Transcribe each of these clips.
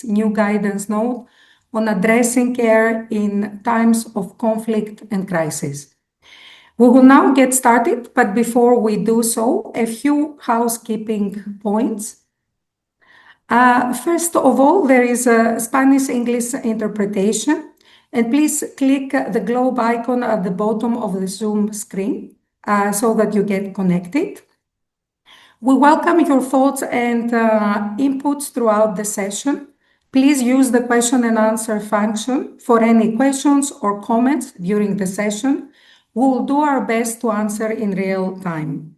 new guidance note on addressing care in times of conflict and crisis. We will now get started, but before we do so, a few housekeeping points. First of all, there is a Spanish-English interpretation, and please click the globe icon at the bottom of the Zoom screen so that you get connected. We welcome your thoughts and inputs throughout the session. Please use the question and answer function for any questions or comments during the session. We will do our best to answer in real time.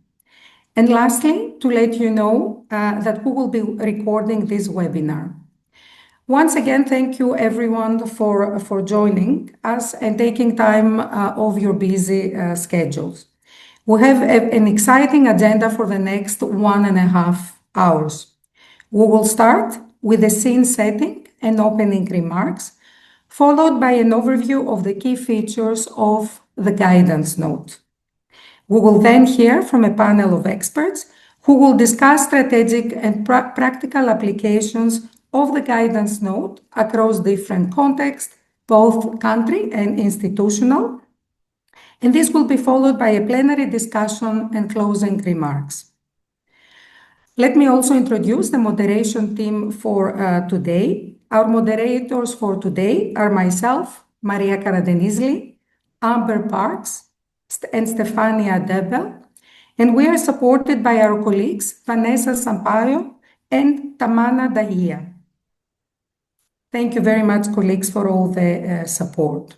And lastly, to let you know that we will be recording this webinar. Once again, thank you everyone for joining us and taking time off your busy schedules. We have an exciting agenda for the next 1.5 hours. We will start with the scene setting and opening remarks, followed by an overview of the key features of the guidance note. We will then hear from a panel of experts who will discuss strategic and practical applications of the guidance note across different contexts, both country and institutional. And this will be followed by a plenary discussion and closing remarks. Let me also introduce the moderation team for today. Our moderators for today are myself, Maria Karadenizli, Amber Parks, and Stefania Debel, and we are supported by our colleagues Vanessa Sampaio and Tamana Dahia. Thank you very much, colleagues, for all the support.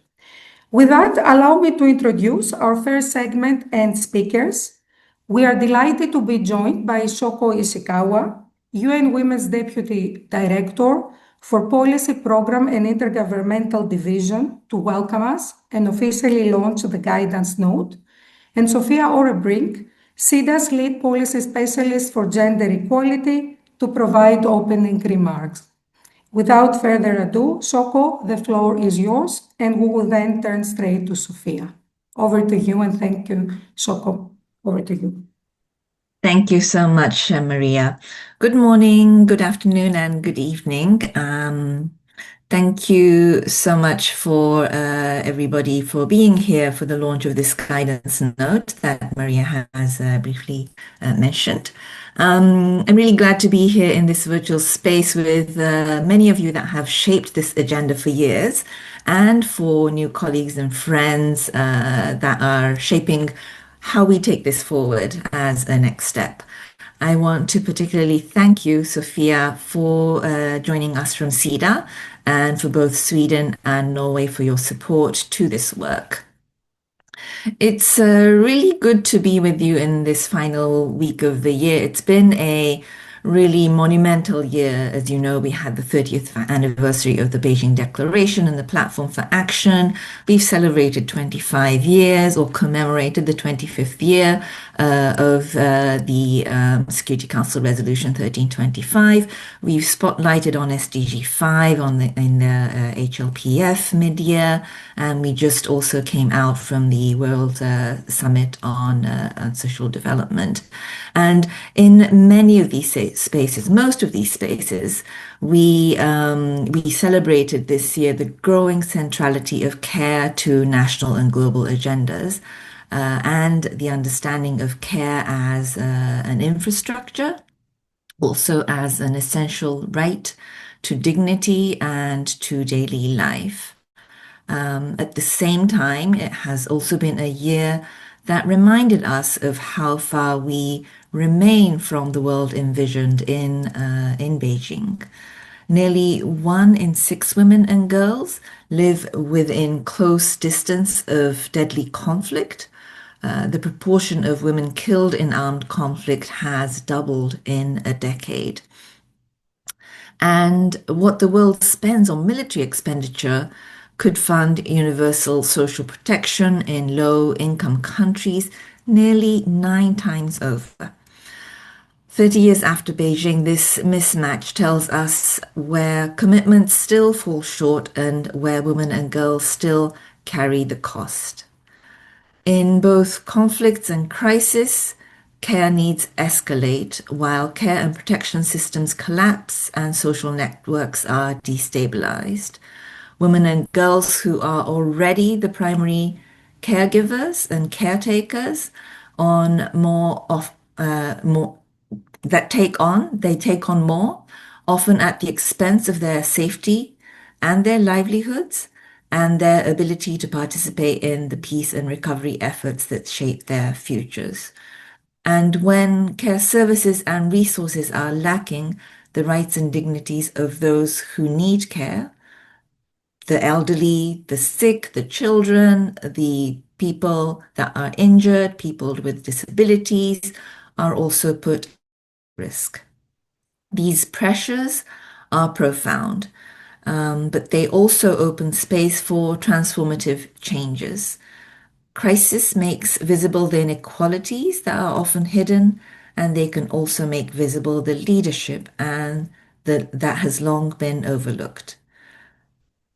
With that, allow me to introduce our first segment and speakers. We are delighted to be joined by Shoko Ishikawa, UN Women's Deputy Director for Policy Program and Intergovernmental Division, to welcome us and officially launch the guidance note, and Sophia Orebrink, SIDA's lead policy specialist for gender equality, to provide opening remarks. Without further ado, Shoko, the floor is yours, and we will then turn straight to Sophia. Over to you, and thank you, Shoko. Over to you. Thank you so much, Maria. Good morning, good afternoon, and good evening. Thank you so much for everybody for being here for the launch of this guidance note that Maria has briefly mentioned. I'm really glad to be here in this virtual space with many of you that have shaped this agenda for years, and for new colleagues and friends that are shaping how we take this forward as a next step. I want to particularly thank you, Sophia, for joining us from SIDA, and for both Sweden and Norway for your support to this work. It's really good to be with you in this final week of the year. It's been a really monumental year. As you know, we had the 30th anniversary of the Beijing Declaration and the Platform for Action. We've celebrated 25 years, or commemorated the 25th year of the Security Council Resolution 1325. We've spotlighted on SDG 5 in the HLPF mid-year, and we just also came out from the World Summit on Social Development. And in many of these spaces, most of these spaces, we celebrated this year the growing centrality of care to national and global agendas, and the understanding of care as an infrastructure, also as an essential right to dignity and to daily life. At the same time, it has also been a year that reminded us of how far we remain from the world envisioned in Beijing. Nearly 1 in 6 women and girls live within close distance of deadly conflict. The proportion of women killed in armed conflict has doubled in a decade. And what the world spends on military expenditure could fund universal social protection in low-income countries nearly 9 times over. 30 years after Beijing, this mismatch tells us where commitments still fall short and where women and girls still carry the cost. In both conflicts and crisis, care needs escalate while care and protection systems collapse and social networks are destabilized. Women and girls who are already the primary caregivers and caretakers on more they take on more, often at the expense of their safety and their livelihoods and their ability to participate in the peace and recovery efforts that shape their futures. And when care services and resources are lacking, the rights and dignities of those who need care, the elderly, the sick, the children, the people that are injured, people with disabilities, are also put at risk. These pressures are profound, but they also open space for transformative changes. Crisis makes visible the inequalities that are often hidden, and they can also make visible the leadership and that has long been overlooked.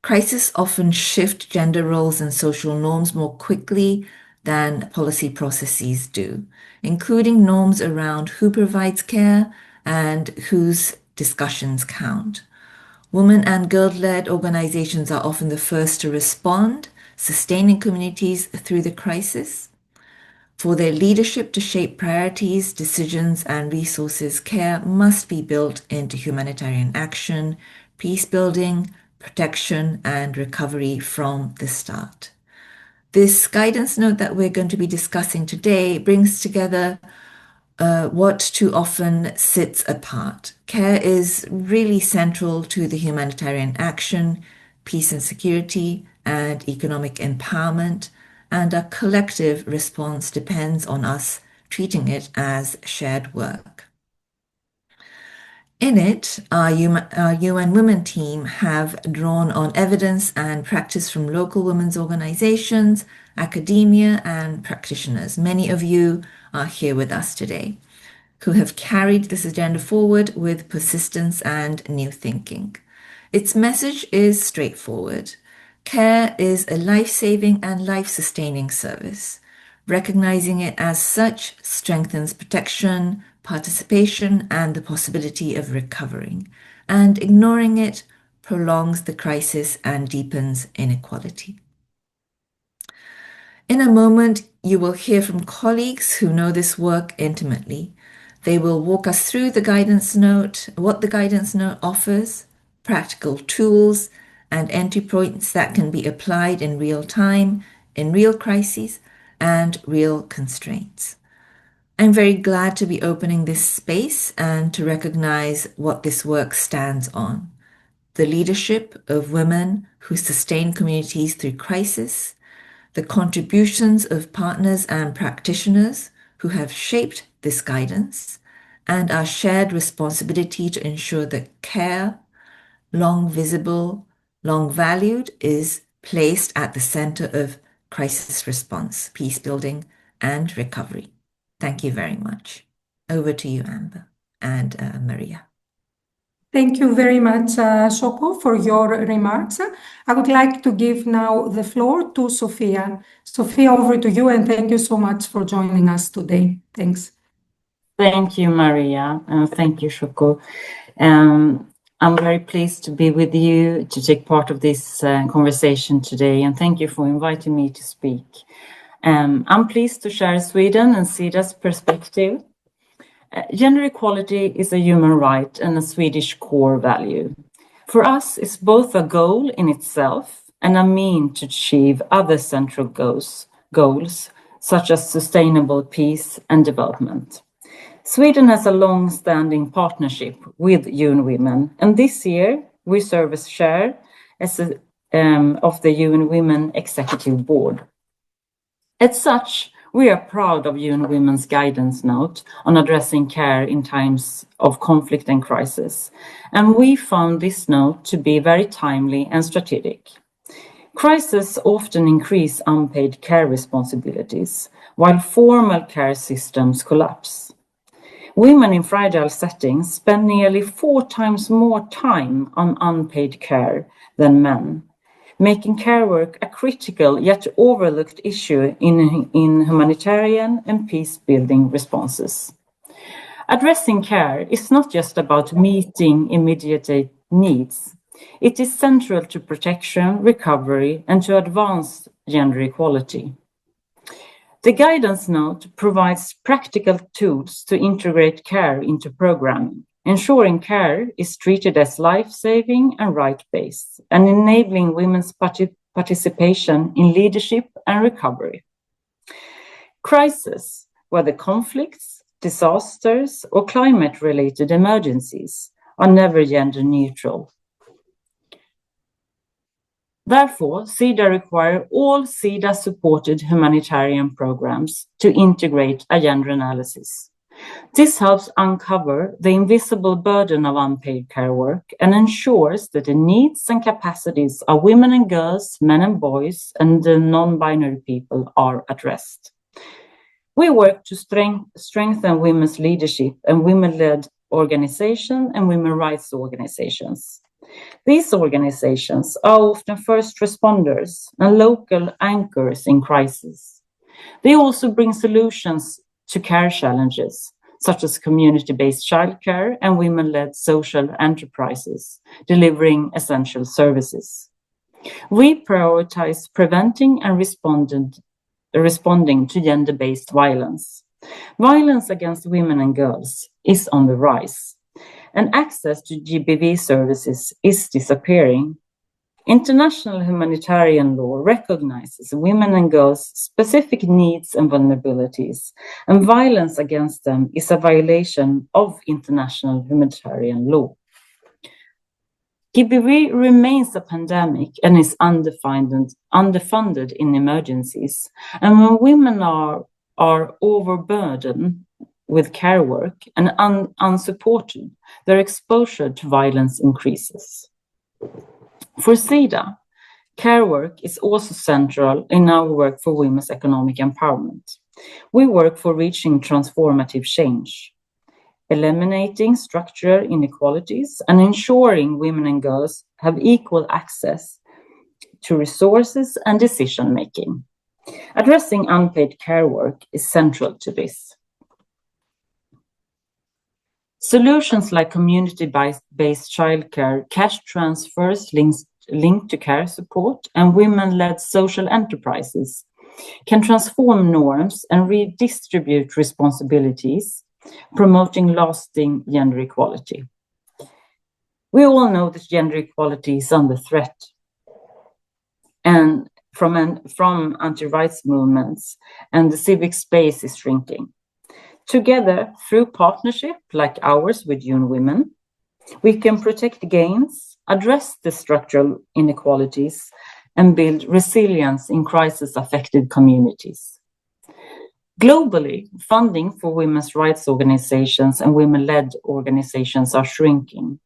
Crises often shift gender roles and social norms more quickly than policy processes do, including norms around who provides care and whose discussions count. Women and girl-led organizations are often the first to respond, sustaining communities through the crisis. For their leadership to shape priorities, decisions, and resources, care must be built into humanitarian action, peace building, protection, and recovery from the start. This guidance note that we're going to be discussing today brings together what too often sits apart. Care is really central to the humanitarian action, peace and security, and economic empowerment, and a collective response depends on us treating it as shared work. In it, our UN Women team have drawn on evidence and practice from local women's organizations, academia, and practitioners. Many of you are here with us today who have carried this agenda forward with persistence and new thinking. Its message is straightforward. Care is a life-saving and life-sustaining service. Recognizing it as such strengthens protection, participation, and the possibility of recovering. And ignoring it prolongs the crisis and deepens inequality. In a moment, you will hear from colleagues who know this work intimately. They will walk us through the guidance note, what the guidance note offers, practical tools, and entry points that can be applied in real time, in real crises, and real constraints. I'm very glad to be opening this space and to recognize what this work stands on. The leadership of women who sustain communities through crisis, the contributions of partners and practitioners who have shaped this guidance, and our shared responsibility to ensure that care, long visible, long valued, is placed at the center of crisis response, peace building, and recovery. Thank you very much. Over to you, Amber and Maria. Thank you very much, Shoko, for your remarks. I would like to give now the floor to Sophia. Sophia, over to you, and thank you so much for joining us today. Thanks. Thank you, Maria, and thank you, Shoko. I'm very pleased to be with you to take part of this conversation today, and thank you for inviting me to speak. I'm pleased to share Sweden and Sida's perspective. Gender equality is a human right and a Swedish core value. For us, it's both a goal in itself and a mean to achieve other central goals, such as sustainable peace and development. Sweden has a long-standing partnership with UN Women, and this year we serve as chair of the UN Women Executive Board. As such, we are proud of UN Women's guidance note on addressing care in times of conflict and crisis, and we found this note to be very timely and strategic. Crises often increase unpaid care responsibilities, while formal care systems collapse. Women in fragile settings spend nearly 4 times more time on unpaid care than men, making care work a critical yet overlooked issue in humanitarian and peace-building responses. Addressing care is not just about meeting immediate needs. It is central to protection, recovery, and to advance gender equality. The guidance note provides practical tools to integrate care into programming, ensuring care is treated as life-saving and right-based, and enabling women's participation in leadership and recovery. Crises, whether conflicts, disasters, or climate-related emergencies, are never gender-neutral. Therefore, Sida requires all Sida-supported humanitarian programs to integrate a gender analysis. This helps uncover the invisible burden of unpaid care work and ensures that the needs and capacities of women and girls, men and boys, and the non-binary people are addressed. We work to strengthen women's leadership and women-led organizations and women's rights organizations. These organizations are often first responders and local anchors in crisis. They also bring solutions to care challenges, such as community-based childcare and women-led social enterprises, delivering essential services. We prioritize preventing and responding to gender-based violence. Violence against women and girls is on the rise, and access to GBV services is disappearing. International humanitarian law recognizes women and girls' specific needs and vulnerabilities, and violence against them is a violation of international humanitarian law. GBV remains a pandemic and is underfunded in emergencies, and when women are overburdened with care work and unsupported, their exposure to violence increases. For Sida, care work is also central in our work for women's economic empowerment. We work for reaching transformative change, eliminating structural inequalities and ensuring women and girls have equal access to resources and decision-making. Addressing unpaid care work is central to this. Solutions like community-based childcare, cash transfers linked to care support, and women-led social enterprises can transform norms and redistribute responsibilities, promoting lasting gender equality. We all know that gender equality is under threat, and from anti-rights movements, and the civic space is shrinking. Together, through partnership like ours with UN Women, we can protect gains, address the structural inequalities, and build resilience in crisis-affected communities. Globally, funding for women's rights organizations and women-led organizations are shrinking.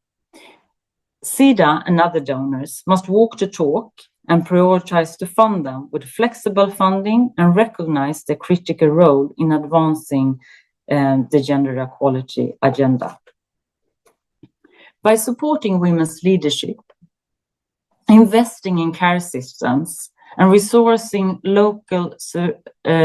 Sida and other donors must walk the talk and prioritize to fund them with flexible funding and recognize their critical role in advancing the gender equality agenda. By supporting women's leadership, investing in care systems, and resourcing local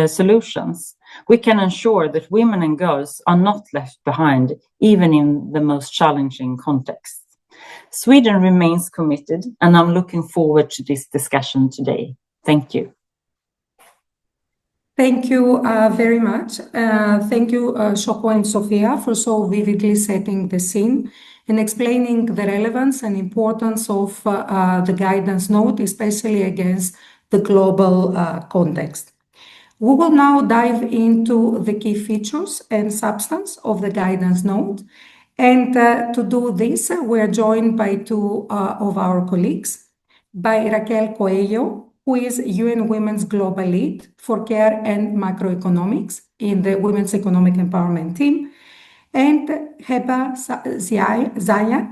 solutions, we can ensure that women and girls are not left behind, even in the most challenging contexts. Sweden remains committed, and I'm looking forward to this discussion today. Thank you. Thank you very much. Thank you, Shoko and Sofia, for so vividly setting the scene and explaining the relevance and importance of the guidance note, especially against the global context. We will now dive into the key features and substance of the guidance note. And to do this, we are joined by two of our colleagues, by Raquel Coelho, who is UN Women's Global Lead for Care and Macroeconomics in the Women's Economic Empowerment Team, and Heba Zaya,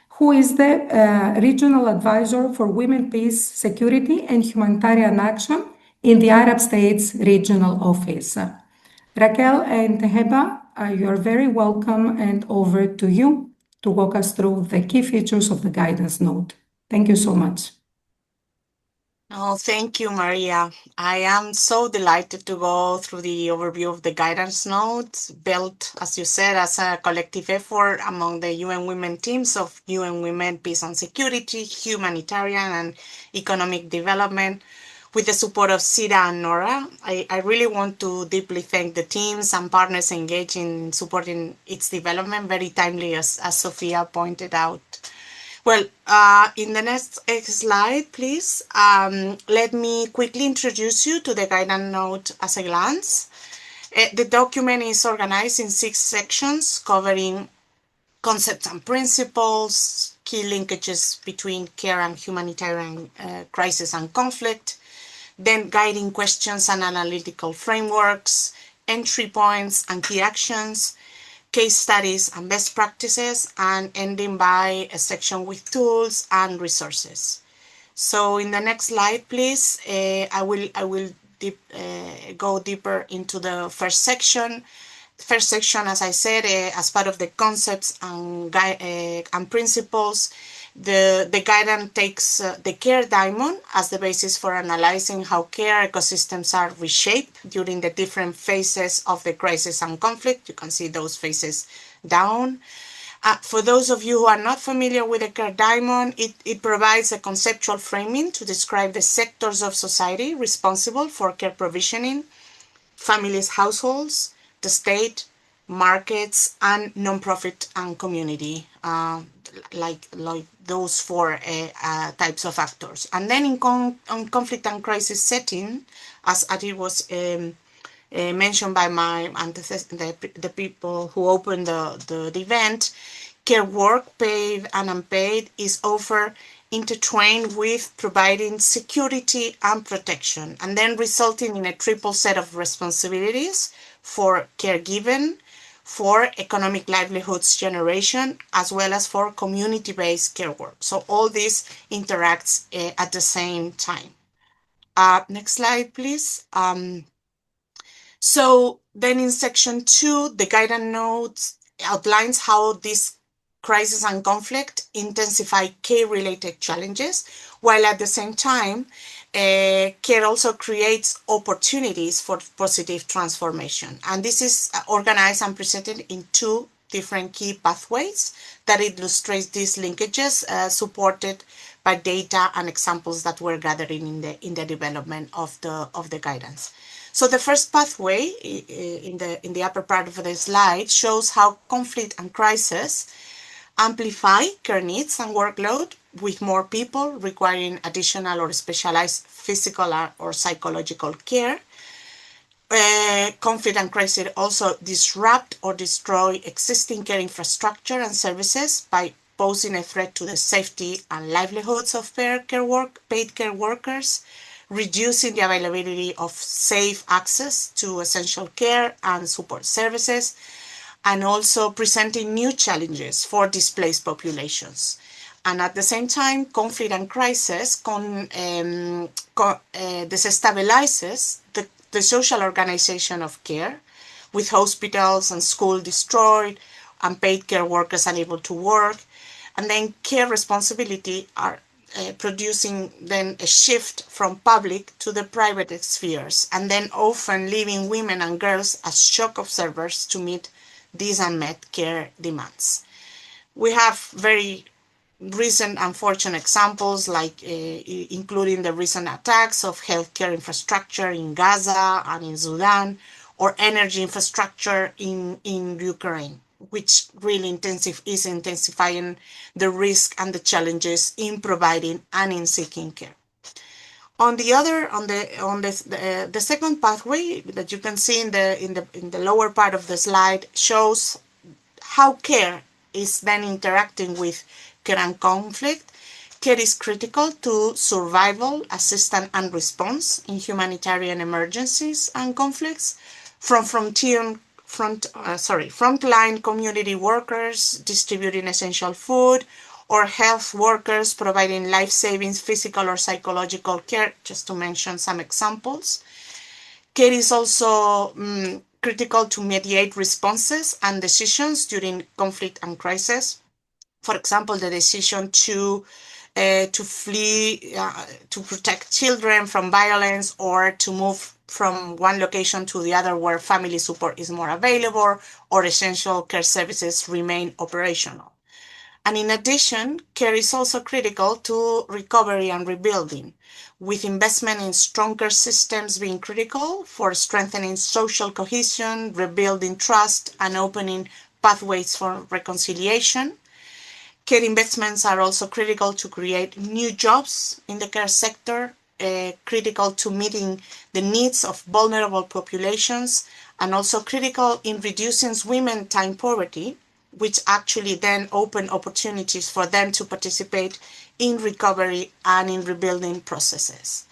who is the Regional Advisor for Women, Peace, Security and Humanitarian Action in the Arab States Regional Office. Raquel and Heba, you are very welcome, and over to you to walk us through the key features of the guidance note. Thank you so much. Oh, thank you, Maria. I am so delighted to go through the overview of the guidance notes built, as you said, as a collective effort among the UN Women teams of UN Women, Peace and Security, Humanitarian and Economic Development, with the support of SIDA and NORA. I really want to deeply thank the teams and partners engaged in supporting its development, very timely, as Sophia pointed out. Well, in the next slide, please, let me quickly introduce you to the guidance note as a glance. The document is organized in 6 sections covering concepts and principles, key linkages between care and humanitarian crisis and conflict, then guiding questions and analytical frameworks, entry points and key actions, case studies and best practices, and ending by a section with tools and resources. So in the next slide, please, I will go deeper into the first section. First section, as I said, as part of the concepts and principles, the guidance takes the care diamond as the basis for analyzing how care ecosystems are reshaped during the different phases of the crisis and conflict. You can see those phases down. For those of you who are not familiar with the care diamond, it provides a conceptual framing to describe the sectors of society responsible for care provisioning: families, households, the state, markets, and nonprofit and community, like those 4 types of actors. And then on conflict and crisis setting, as it was mentioned by my the people who opened the event, care work, paid and unpaid, is often intertwined with providing security and protection, and then resulting in a triple set of responsibilities for caregiving, for economic livelihoods generation, as well as for community-based care work. So all this interacts at the same time. Next slide, please. So then in section 2, the guidance notes outlines how this crisis and conflict intensify care-related challenges, while at the same time, care also creates opportunities for positive transformation. And this is organized and presented in 2 different key pathways that illustrates these linkages, supported by data and examples that were gathering in the development of the guidance. So the first pathway in the upper part of the slide shows how conflict and crisis amplify care needs and workload, with more people requiring additional or specialized physical or psychological care. Conflict and crisis also disrupt or destroy existing care infrastructure and services by posing a threat to the safety and livelihoods of paid care workers, reducing the availability of safe access to essential care and support services, and also presenting new challenges for displaced populations. And at the same time, conflict and crisis destabilizes the social organization of care, with hospitals and schools destroyed, unpaid care workers unable to work, and then care responsibility are producing then a shift from public to the private spheres, and then often leaving women and girls as shock observers to meet these unmet care demands. We have very recent unfortunate examples, like including the recent attacks of healthcare infrastructure in Gaza and in Sudan, or energy infrastructure in Ukraine, which really is intensifying the risk and the challenges in providing and in seeking care. On the second pathway that you can see in the lower part of the slide shows how care is then interacting with care and conflict. Care is critical to survival, assistance, and response in humanitarian emergencies and conflicts, from frontline community workers distributing essential food, or health workers providing life-saving physical or psychological care, just to mention some examples. Care is also critical to mediate responses and decisions during conflict and crisis. For example, the decision to to flee, to protect children from violence, or to move from one location to the other where family support is more available or essential care services remain operational. And in addition, care is also critical to recovery and rebuilding, with investment in stronger systems being critical for strengthening social cohesion, rebuilding trust, and opening pathways for reconciliation. Care investments are also critical to create new jobs in the care sector, critical to meeting the needs of vulnerable populations, and also critical in reducing women time poverty, which actually then open opportunities for them to participate in recovery and in rebuilding processes.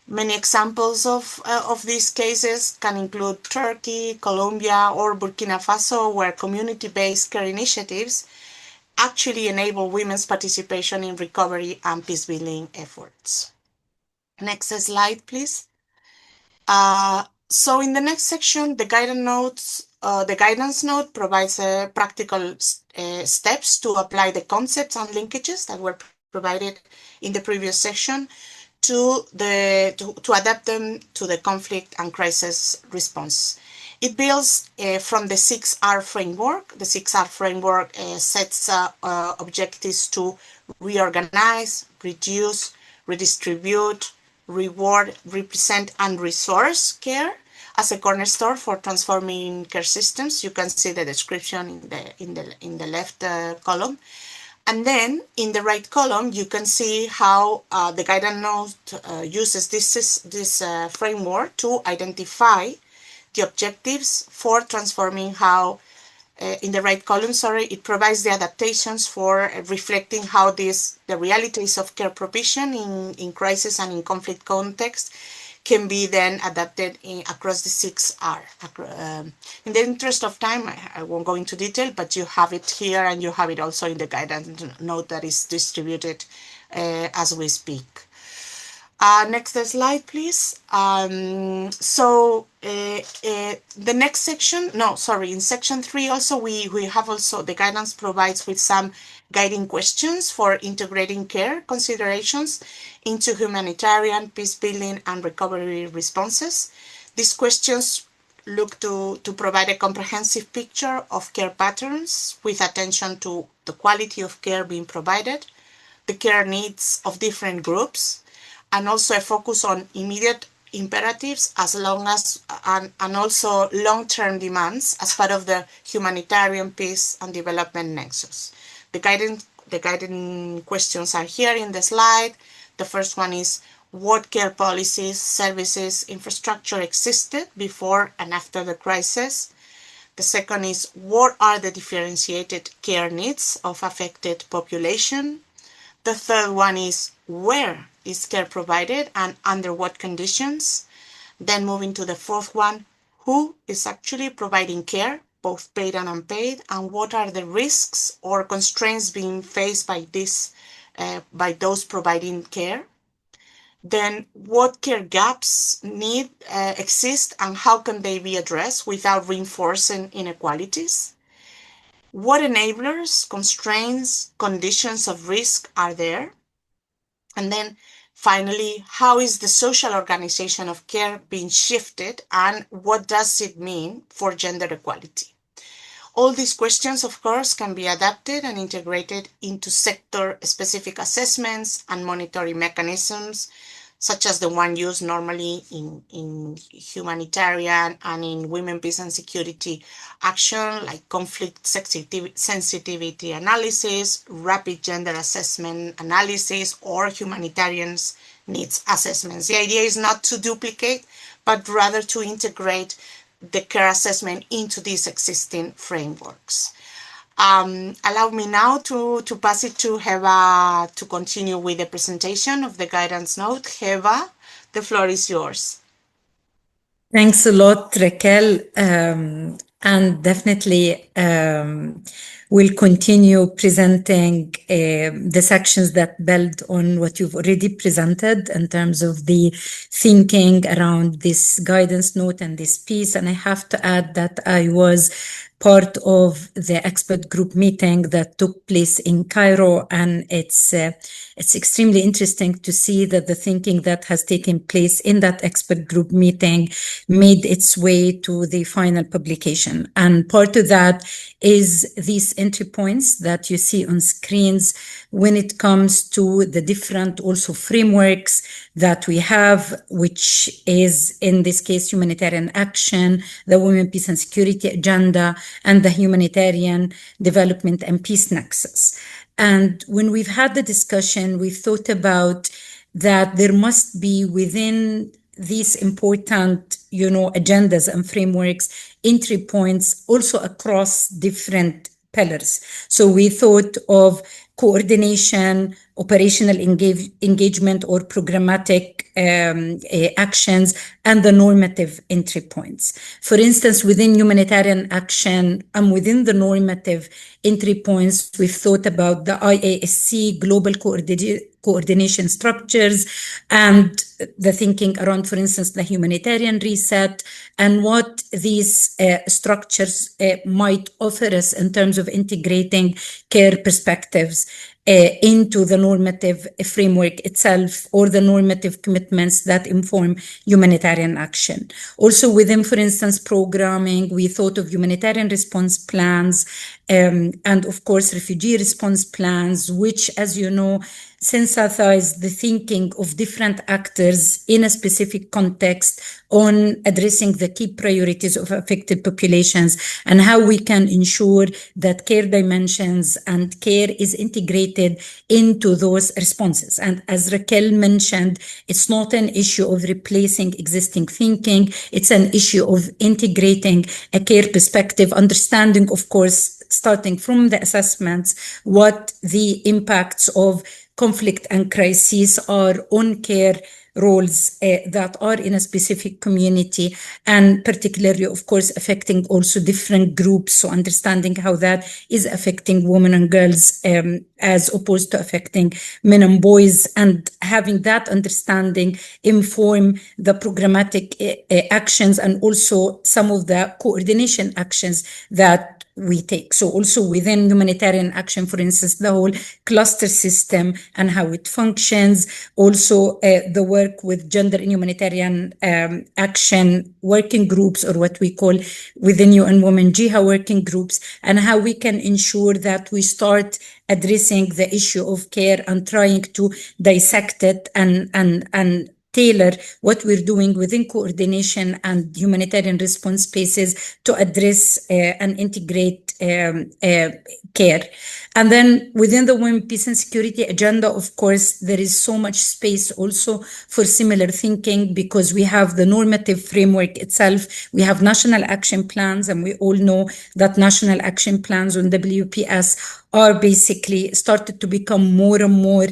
Many examples of these cases can include Turkey, Colombia, or Burkina Faso, where community-based care initiatives actually enable women's participation in recovery and peace-building efforts. Next slide, please. So in the next section, the guidance note provides practical steps to apply the concepts and linkages that were provided in the previous section to adapt them to the conflict and crisis response. It builds from the 6R framework. The 6R framework sets objectives to reorganize, reduce, redistribute, reward, represent, and resource care as a cornerstone for transforming care systems. You can see the description in the left column. And then in the right column, you can see how the guidance note uses this framework to identify the objectives for transforming how, in the right column, it provides the adaptations for reflecting how the realities of care provision in crisis and in conflict context can be then adapted across the 6R. In the interest of time, I won't go into detail, but you have it here and you have it also in the guidance note that is distributed as we speak. Next slide, please. The next section, in section 3 also, we have also, the guidance provides with some guiding questions for integrating care considerations into humanitarian, peace building, and recovery responses. These questions look to provide a comprehensive picture of care patterns with attention to the quality of care being provided, the care needs of different groups, and also a focus on immediate imperatives and also long-term demands as part of the humanitarian peace and development nexus. The guiding questions are here in the slide. The first one is, what care policies, services, infrastructure existed before and after the crisis? The second is, what are the differentiated care needs of affected population? The third one is, where is care provided and under what conditions? Then moving to the fourth one, who is actually providing care, both paid and unpaid, and what are the risks or constraints being faced by by those providing care? Then what care gaps exist and how can they be addressed without reinforcing inequalities? What enablers, constraints, conditions of risk are there? And then finally, how is the social organization of care being shifted and what does it mean for gender equality? All these questions, of course, can be adapted and integrated into sector-specific assessments and monitoring mechanisms, such as the one used normally in humanitarian and in women, peace and security action, like conflict sensitivity analysis, rapid gender assessment analysis, or humanitarian needs assessments. The idea is not to duplicate, but rather to integrate the care assessment into these existing frameworks. Allow me now to pass it to Heba to continue with the presentation of the guidance note. Heba, the floor is yours. Thanks a lot, Raquel. And definitely we'll continue presenting the sections that build on what you've already presented in terms of the thinking around this guidance note and this piece. And I have to add that I was part of the expert group meeting that took place in Cairo, and it's extremely interesting to see that the thinking that has taken place in that expert group meeting made its way to the final publication. And part of that is these entry points that you see on screens when it comes to the different also frameworks that we have, which is in this case humanitarian action, the Women, Peace and Security Agenda, and the Humanitarian Development and Peace Nexus. And when we've had the discussion, we've thought about that there must be within these important, agendas and frameworks, entry points also across different pillars. So we thought of coordination, operational engagement or programmatic actions, and the normative entry points. For instance, within humanitarian action and within the normative entry points, we've thought about the IASC global coordination structures and the thinking around, for instance, the humanitarian reset and what these structures might offer us in terms of integrating care perspectives into the normative framework itself or the normative commitments that inform humanitarian action. Also within, for instance, programming, we thought of humanitarian response plans and of course, refugee response plans, which, as you know, sensitize the thinking of different actors in a specific context on addressing the key priorities of affected populations and how we can ensure that care dimensions and care is integrated into those responses. And as Raquel mentioned, it's not an issue of replacing existing thinking. It's an issue of integrating a care perspective, understanding, of course, starting from the assessments, what the impacts of conflict and crises are on care roles that are in a specific community, and particularly, of course, affecting also different groups. So understanding how that is affecting women and girls as opposed to affecting men and boys, and having that understanding inform the programmatic actions and also some of the coordination actions that we take. So also within humanitarian action, for instance, the whole cluster system and how it functions, also the work with gender in humanitarian action working groups, or what we call within UN Women JIHA working groups, and how we can ensure that we start addressing the issue of care and trying to dissect it and tailor what we're doing within coordination and humanitarian response spaces to address and integrate care. And then within the Women, Peace and Security Agenda, of course, there is so much space also for similar thinking, because we have the normative framework itself, we have national action plans, and we all know that national action plans on WPS are basically started to become more and more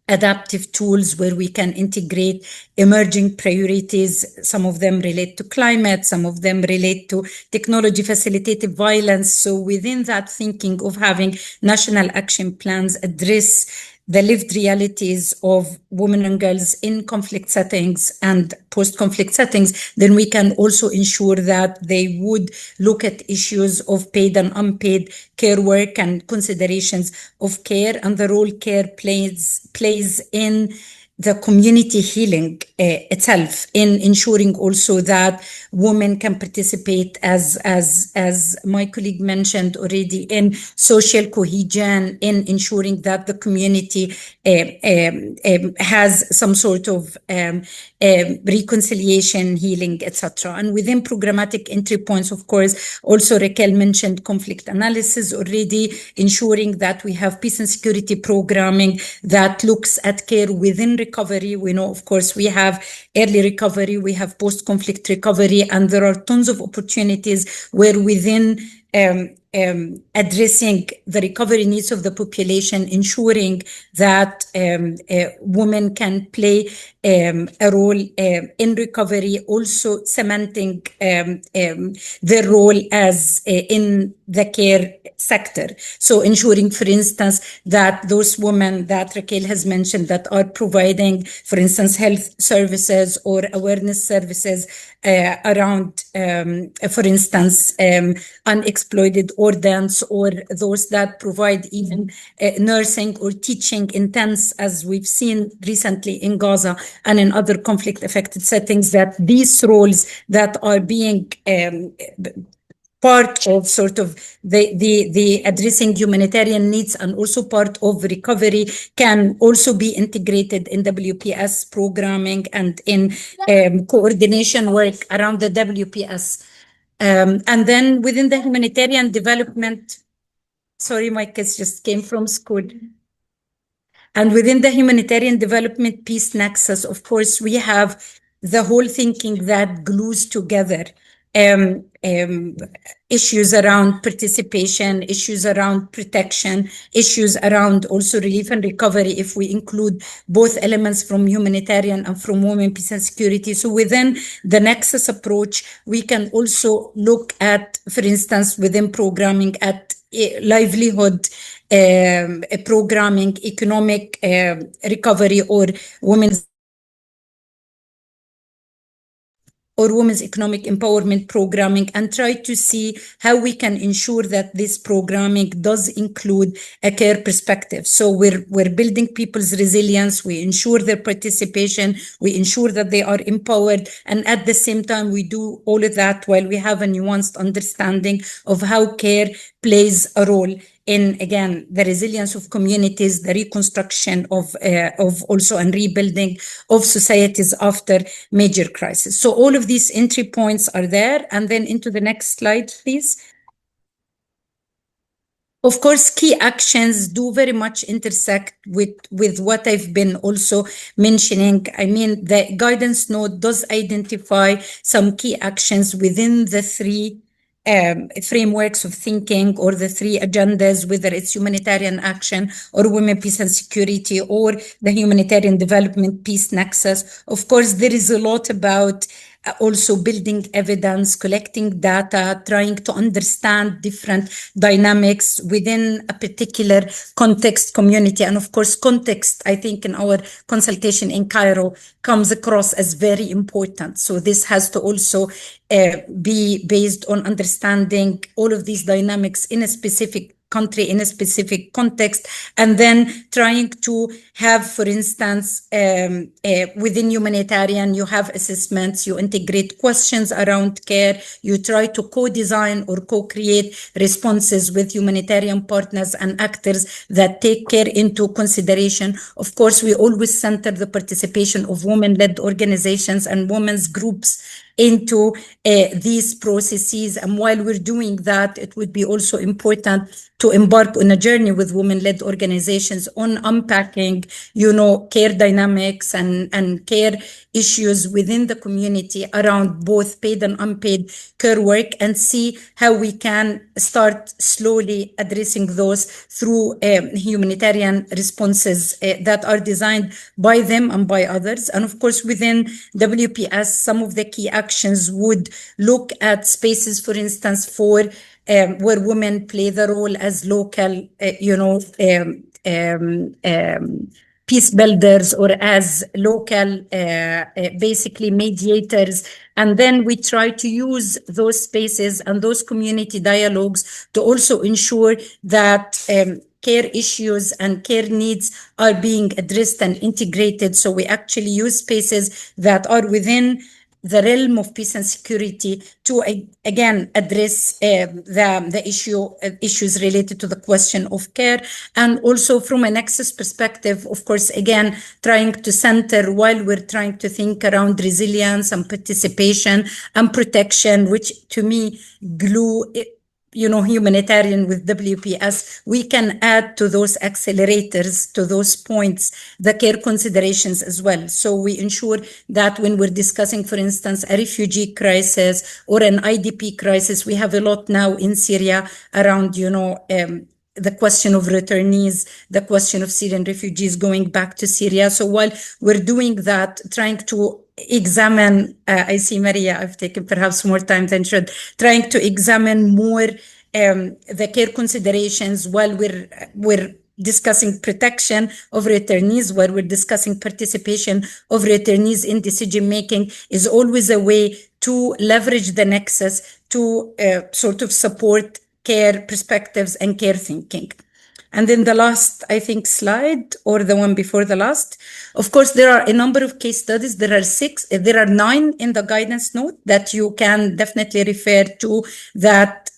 adaptive tools where we can integrate emerging priorities. Some of them relate to climate, some of them relate to technology facilitated violence. So within that thinking of having national action plans address the lived realities of women and girls in conflict settings and post-conflict settings, then we can also ensure that they would look at issues of paid and unpaid care work and considerations of care and the role care plays in the community healing itself, in ensuring also that women can participate, as my colleague mentioned already, in social cohesion, in ensuring that the community has some sort of reconciliation, healing, etc. And within programmatic entry points, of course, also Raquel mentioned conflict analysis already, ensuring that we have peace and security programming that looks at care within recovery. We know, of course, we have early recovery, we have post-conflict recovery, and there are tons of opportunities where within addressing the recovery needs of the population, ensuring that women can play a role in recovery, also cementing their role as in the care sector. So ensuring, for instance, that those women that Raquel has mentioned that are providing, for instance, health services or awareness services around, for instance, unexploited organs, or those that provide even nursing or teaching intense, as we've seen recently in Gaza and in other conflict-affected settings, that these roles that are being part of sort of the addressing humanitarian needs and also part of recovery can also be integrated in WPS programming and in coordination work around the WPS. And then within the humanitarian development, sorry, my kids just came from school. And within the humanitarian development peace nexus, of course, we have the whole thinking that glues together issues around participation, issues around protection, issues around also relief and recovery, if we include both elements from humanitarian and from women, peace and security. So within the nexus approach, we can also look at, for instance, within programming at livelihood programming, economic recovery, or women's economic empowerment programming, and try to see how we can ensure that this programming does include a care perspective. So we're building people's resilience, we ensure their participation, we ensure that they are empowered, and at the same time we do all of that while we have a nuanced understanding of how care plays a role in, again, the resilience of communities, the reconstruction of also and rebuilding of societies after major crisis. So all of these entry points are there. And then into the next slide, please. Of course, key actions do very much intersect with what I've been also mentioning. I mean, the guidance note does identify some key actions within the three frameworks of thinking, or the three agendas, whether it's humanitarian action or women, peace and security, or the humanitarian development peace nexus. Of course, there is a lot about also building evidence, collecting data, trying to understand different dynamics within a particular context, community. And of course, context, I think in our consultation in Cairo, comes across as very important. So this has to also be based on understanding all of these dynamics in a specific country, in a specific context, and then trying to have, for instance, within humanitarian, you have assessments, you integrate questions around care, you try to co-design or co-create responses with humanitarian partners and actors that take care into consideration. Of course, we always center the participation of women-led organizations and women's groups into these processes. And while we're doing that, it would be also important to embark on a journey with women-led organizations on unpacking, care dynamics and care issues within the community around both paid and unpaid care work, and see how we can start slowly addressing those through humanitarian responses that are designed by them and by others. And of course, within WPS, some of the key actions would look at spaces, for instance, for where women play the role as local, peace builders, or as local, basically mediators. And then we try to use those spaces and those community dialogues to also ensure that care issues and care needs are being addressed and integrated. So we actually use spaces that are within the realm of peace and security to again address the issues related to the question of care, and also from a nexus perspective, of course, again trying to center, while we're trying to think around resilience and participation and protection, which to me glue humanitarian with WPS, we can add to those accelerators, to those points, the care considerations as well. So we ensure that when we're discussing, for instance, a refugee crisis or an IDP crisis, we have a lot now in Syria around, the question of returnees, the question of Syrian refugees going back to Syria. So while we're doing that, trying to examine, I see Maria, I've taken perhaps more time than should, trying to examine more the care considerations while we're discussing protection of returnees, while we're discussing participation of returnees in decision making, is always a way to leverage the nexus to sort of support care perspectives and care thinking. And then the last, I think, slide, or the one before the last, of course, there are a number of case studies. There are 9 in the guidance note that you can definitely refer to that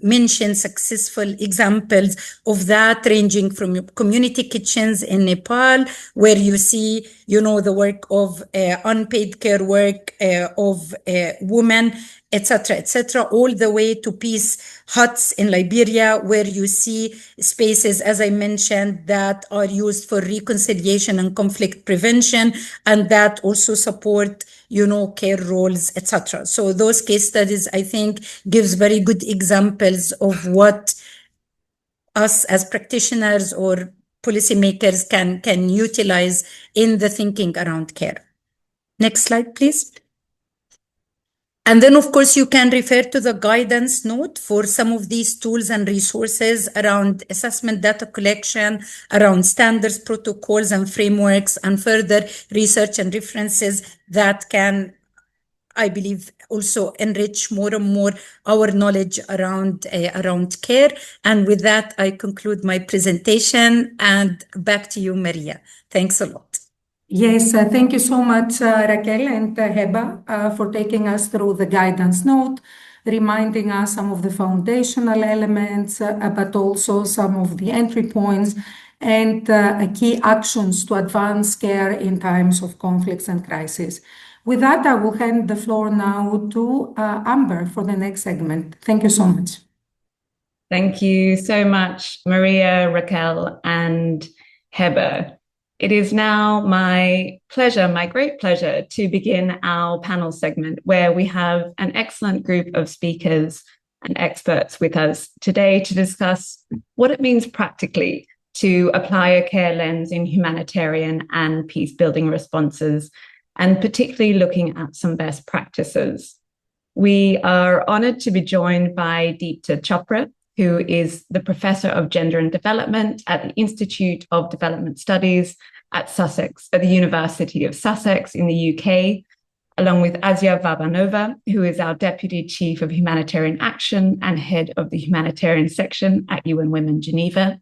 mention successful examples of that, ranging from community kitchens in Nepal, where you see, the work of unpaid care work of women, etc., all the way to peace huts in Liberia, where you see spaces, as I mentioned, that are used for reconciliation and conflict prevention, and that also support, care roles, etc. So those case studies, I think, gives very good examples of what us as practitioners or policymakers can utilize in the thinking around care. Next slide, please. And then, of course, you can refer to the guidance note for some of these tools and resources around assessment data collection, around standards, protocols, and frameworks, and further research and references that can, I believe, also enrich more and more our knowledge around care. And with that, I conclude my presentation, and back to you, Maria. Thanks a lot. Yes, thank you so much, Raquel and Heba, for taking us through the guidance note, reminding us some of the foundational elements, but also some of the entry points and key actions to advance care in times of conflicts and crisis. With that, I will hand the floor now to Amber for the next segment. Thank you so much. Thank you so much, Maria, Raquel, and Heba. It is now my great pleasure, to begin our panel segment, where we have an excellent group of speakers and experts with us today to discuss what it means practically to apply a care lens in humanitarian and peace-building responses, and particularly looking at some best practices. We are honored to be joined by Deepta Chopra, who is the Professor of Gender and Development at the Institute of Development Studies at the University of Sussex in the UK, along with Asia Vabanova, who is our Deputy Chief of Humanitarian Action and Head of the Humanitarian Section at UN Women Geneva.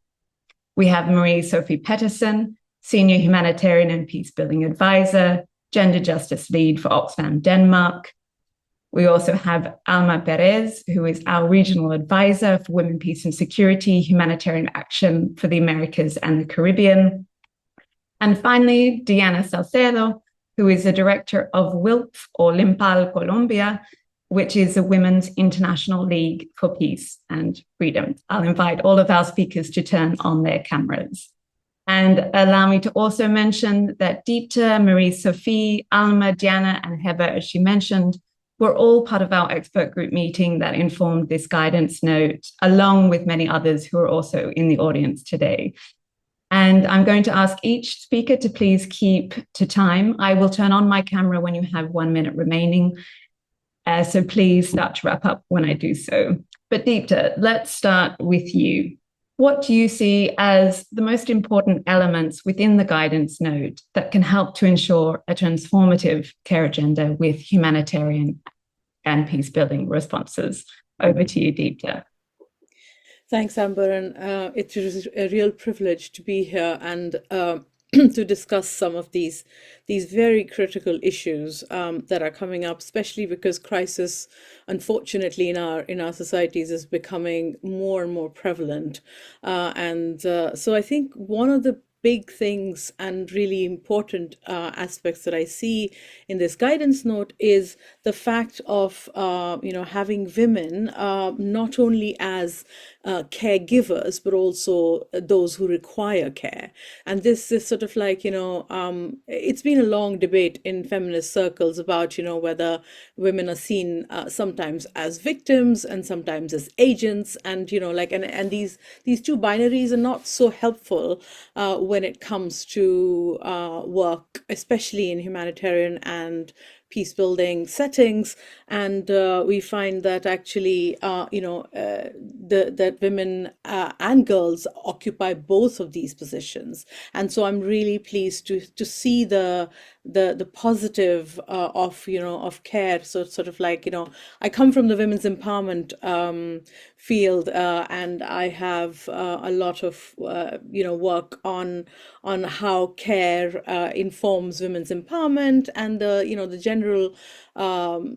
We have Marie-Sophie Pettersen, Senior Humanitarian and Peacebuilding Advisor, Gender Justice Lead for Oxfam Denmark. We also have Alma Perez, who is our Regional Advisor for Women, Peace and Security, Humanitarian Action for the Americas and the Caribbean. And finally, Diana Salcedo, who is the Director of WILPF, or Limpal Colombia, which is the Women's International League for Peace and Freedom. I'll invite all of our speakers to turn on their cameras. And allow me to also mention that Deepta, Marie-Sophie, Alma, Diana, and Heba, as she mentioned, were all part of our expert group meeting that informed this guidance note, along with many others who are also in the audience today. And I'm going to ask each speaker to please keep to time. I will turn on my camera when you have 1 minute remaining. So please start to wrap up when I do so. But Deepta, let's start with you. What do you see as the most important elements within the guidance note that can help to ensure a transformative care agenda with humanitarian and peace-building responses? Over to you, Deepta. Thanks, Amber, and it is a real privilege to be here and to discuss some of these very critical issues that are coming up, especially because crisis, unfortunately, in our societies is becoming more and more prevalent. So I think one of the big things and really important aspects that I see in this guidance note is the fact of having women not only as caregivers but also those who require care. And this is sort of like it's been a long debate in feminist circles about whether women are seen sometimes as victims and sometimes as agents, and and these two binaries are not so helpful when it comes to work, especially in humanitarian and peace building settings. And we find that actually that women and girls occupy both of these positions. And so I'm really pleased to see the positive of care. So sort of like I come from the women's empowerment field, and I have a lot of work on how care informs women's empowerment, and the general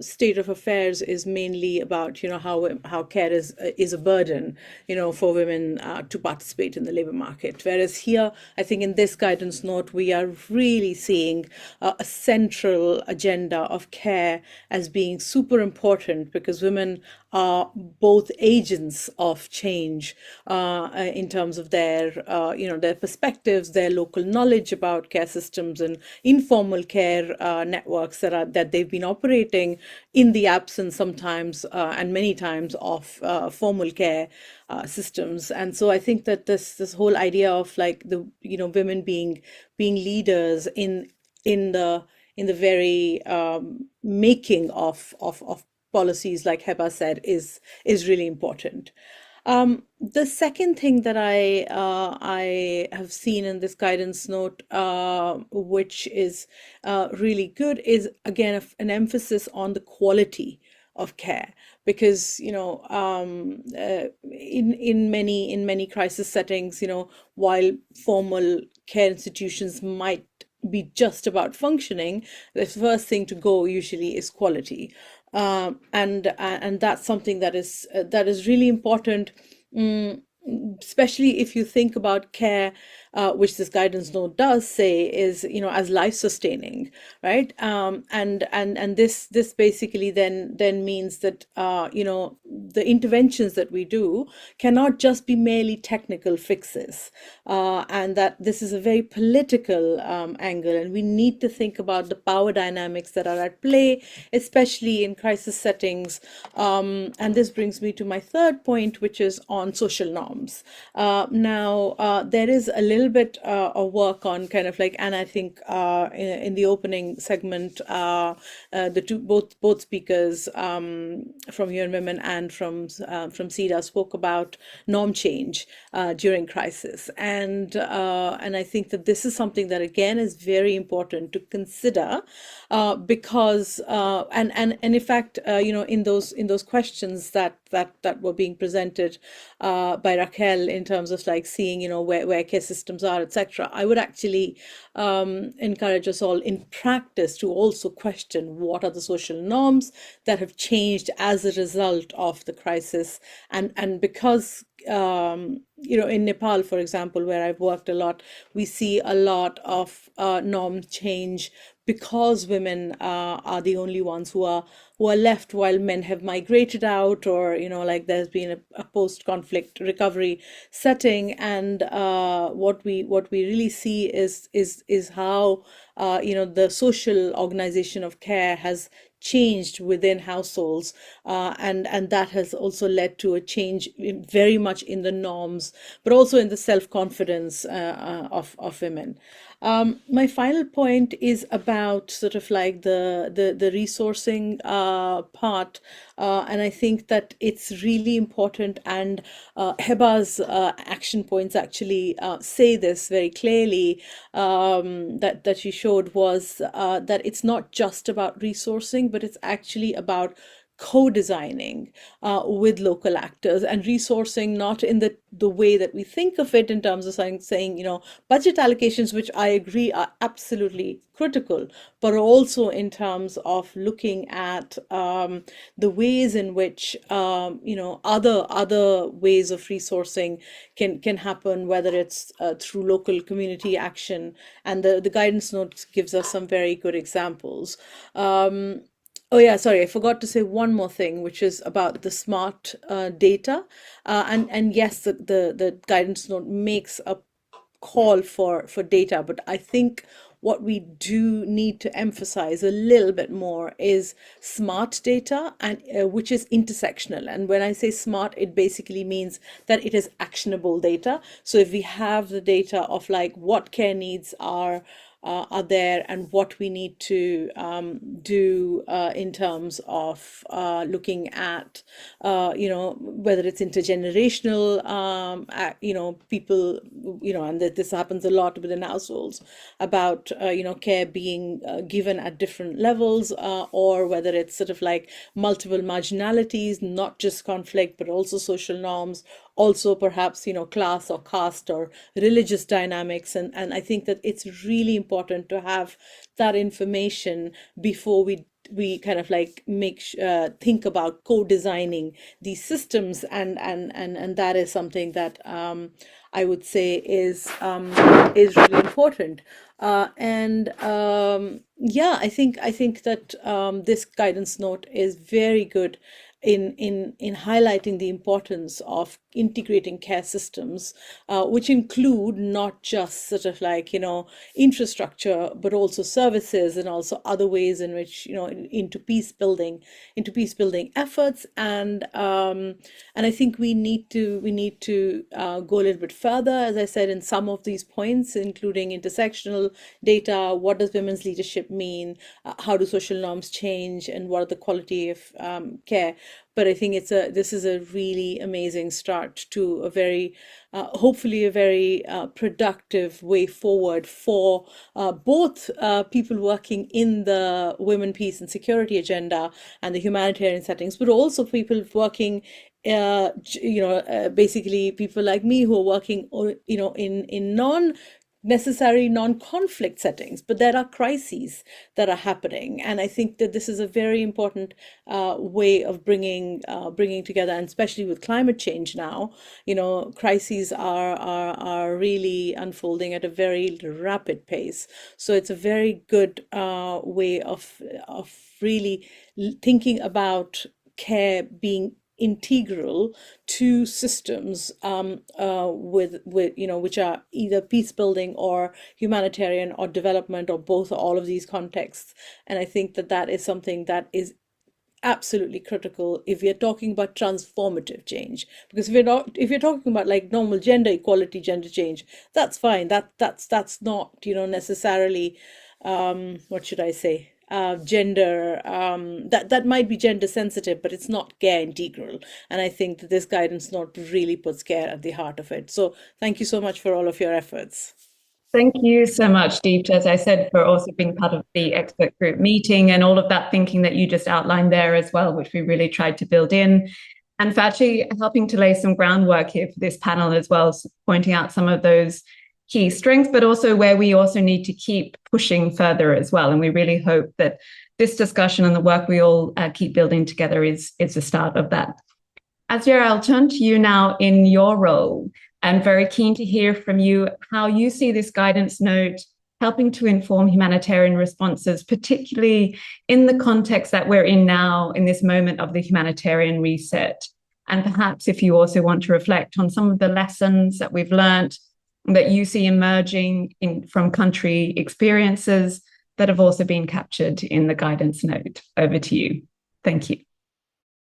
state of affairs is mainly about how care is a burden for women to participate in the labor market. Whereas here, I think in this guidance note, we are really seeing a central agenda of care as being super important, because women are both agents of change in terms of their their perspectives, their local knowledge about care systems and informal care networks that they've been operating in the absence sometimes and many times of formal care systems. And so I think that this whole idea of like the women being leaders in the very making of policies, like Heba said, is really important. The second thing that I have seen in this guidance note, which is really good, is again an emphasis on the quality of care, because in many crisis settings, while formal care institutions might be just about functioning, the first thing to go usually is quality. And that's something that is really important, especially if you think about care, which this guidance note does say is as life sustaining, right? And this basically then means that the interventions that we do cannot just be merely technical fixes, and that this is a very political angle, and we need to think about the power dynamics that are at play, especially in crisis settings. And this brings me to my third point, which is on social norms. Now, there is a little bit of work on kind of like, and I think in the opening segment, both speakers from UN Women and from CEDA spoke about norm change during crisis, and I think that this is something that again is very important to consider, because and in fact in those questions that were being presented by Raquel in terms of like seeing where care systems are, etc. I would actually encourage us all in practice to also question what are the social norms that have changed as a result of the crisis, and because in Nepal, for example, where I've worked a lot, we see a lot of norm change because women are the only ones who are left while men have migrated out, or like there's been a post-conflict recovery setting. And what we really see is how the social organization of care has changed within households, and that has also led to a change very much in the norms, but also in the self-confidence of women. My final point is about sort of like the resourcing part, and I think that it's really important, and Heba's action points actually say this very clearly, that she showed was that it's not just about resourcing, but it's actually about co-designing with local actors and resourcing not in the way that we think of it in terms of saying, budget allocations, which I agree are absolutely critical, but also in terms of looking at the ways in which other ways of resourcing can happen, whether it's through local community action, and the guidance note gives us some very good examples. Oh yeah, sorry, I forgot to say one more thing, which is about the smart data. And yes, the guidance note makes a call for data, but I think what we do need to emphasize a little bit more is smart data, and which is intersectional. And when I say smart, it basically means that it is actionable data. So if we have the data of like what care needs are there and what we need to do in terms of looking at, whether it's intergenerational, people, and that this happens a lot within households about, care being given at different levels, or whether it's sort of like multiple marginalities, not just conflict, but also social norms, also perhaps, class or caste or religious dynamics. And I think that it's really important to have that information before we kind of like think about co-designing these systems, and that is something that I would say is really important. I think that this guidance note is very good in highlighting the importance of integrating care systems, which include not just sort of like, infrastructure, but also services and also other ways in which, into peace building efforts. And I think we need to go a little bit further, as I said, in some of these points, including intersectional data. What does women's leadership mean? How do social norms change? And what are the quality of care? But I think this is a really amazing start to a very, hopefully a very productive way forward for both people working in the women, peace and security agenda and the humanitarian settings, but also people working, basically people like me who are working, in non-conflict settings, but there are crises that are happening, and I think that this is a very important way of bringing together, and especially with climate change now, crises are really unfolding at a very rapid pace. So it's a very good way of really thinking about care being integral to systems with which are either peace building or humanitarian or development or both, or all of these contexts. And I think that is something that is absolutely critical if we are talking about transformative change, because if you're talking about like normal gender equality, gender change, that's fine, that's not necessarily what should I say, gender, that might be gender sensitive, but it's not care integral. And I think that this guidance note really puts care at the heart of it. So thank you so much for all of your efforts. Thank you so much, Deepta, as I said, for also being part of the expert group meeting and all of that thinking that you just outlined there as well, which we really tried to build in. And for actually helping to lay some groundwork here for this panel as well, so pointing out some of those key strengths, but also where we also need to keep pushing further as well. And we really hope that this discussion and the work we all keep building together is the start of that. Azria, I'll turn to you now in your role, and very keen to hear from you how you see this guidance note helping to inform humanitarian responses, particularly in the context that we're in now, in this moment of the humanitarian reset. And perhaps if you also want to reflect on some of the lessons that we've learned that you see emerging from country experiences that have also been captured in the guidance note. Over to you. Thank you.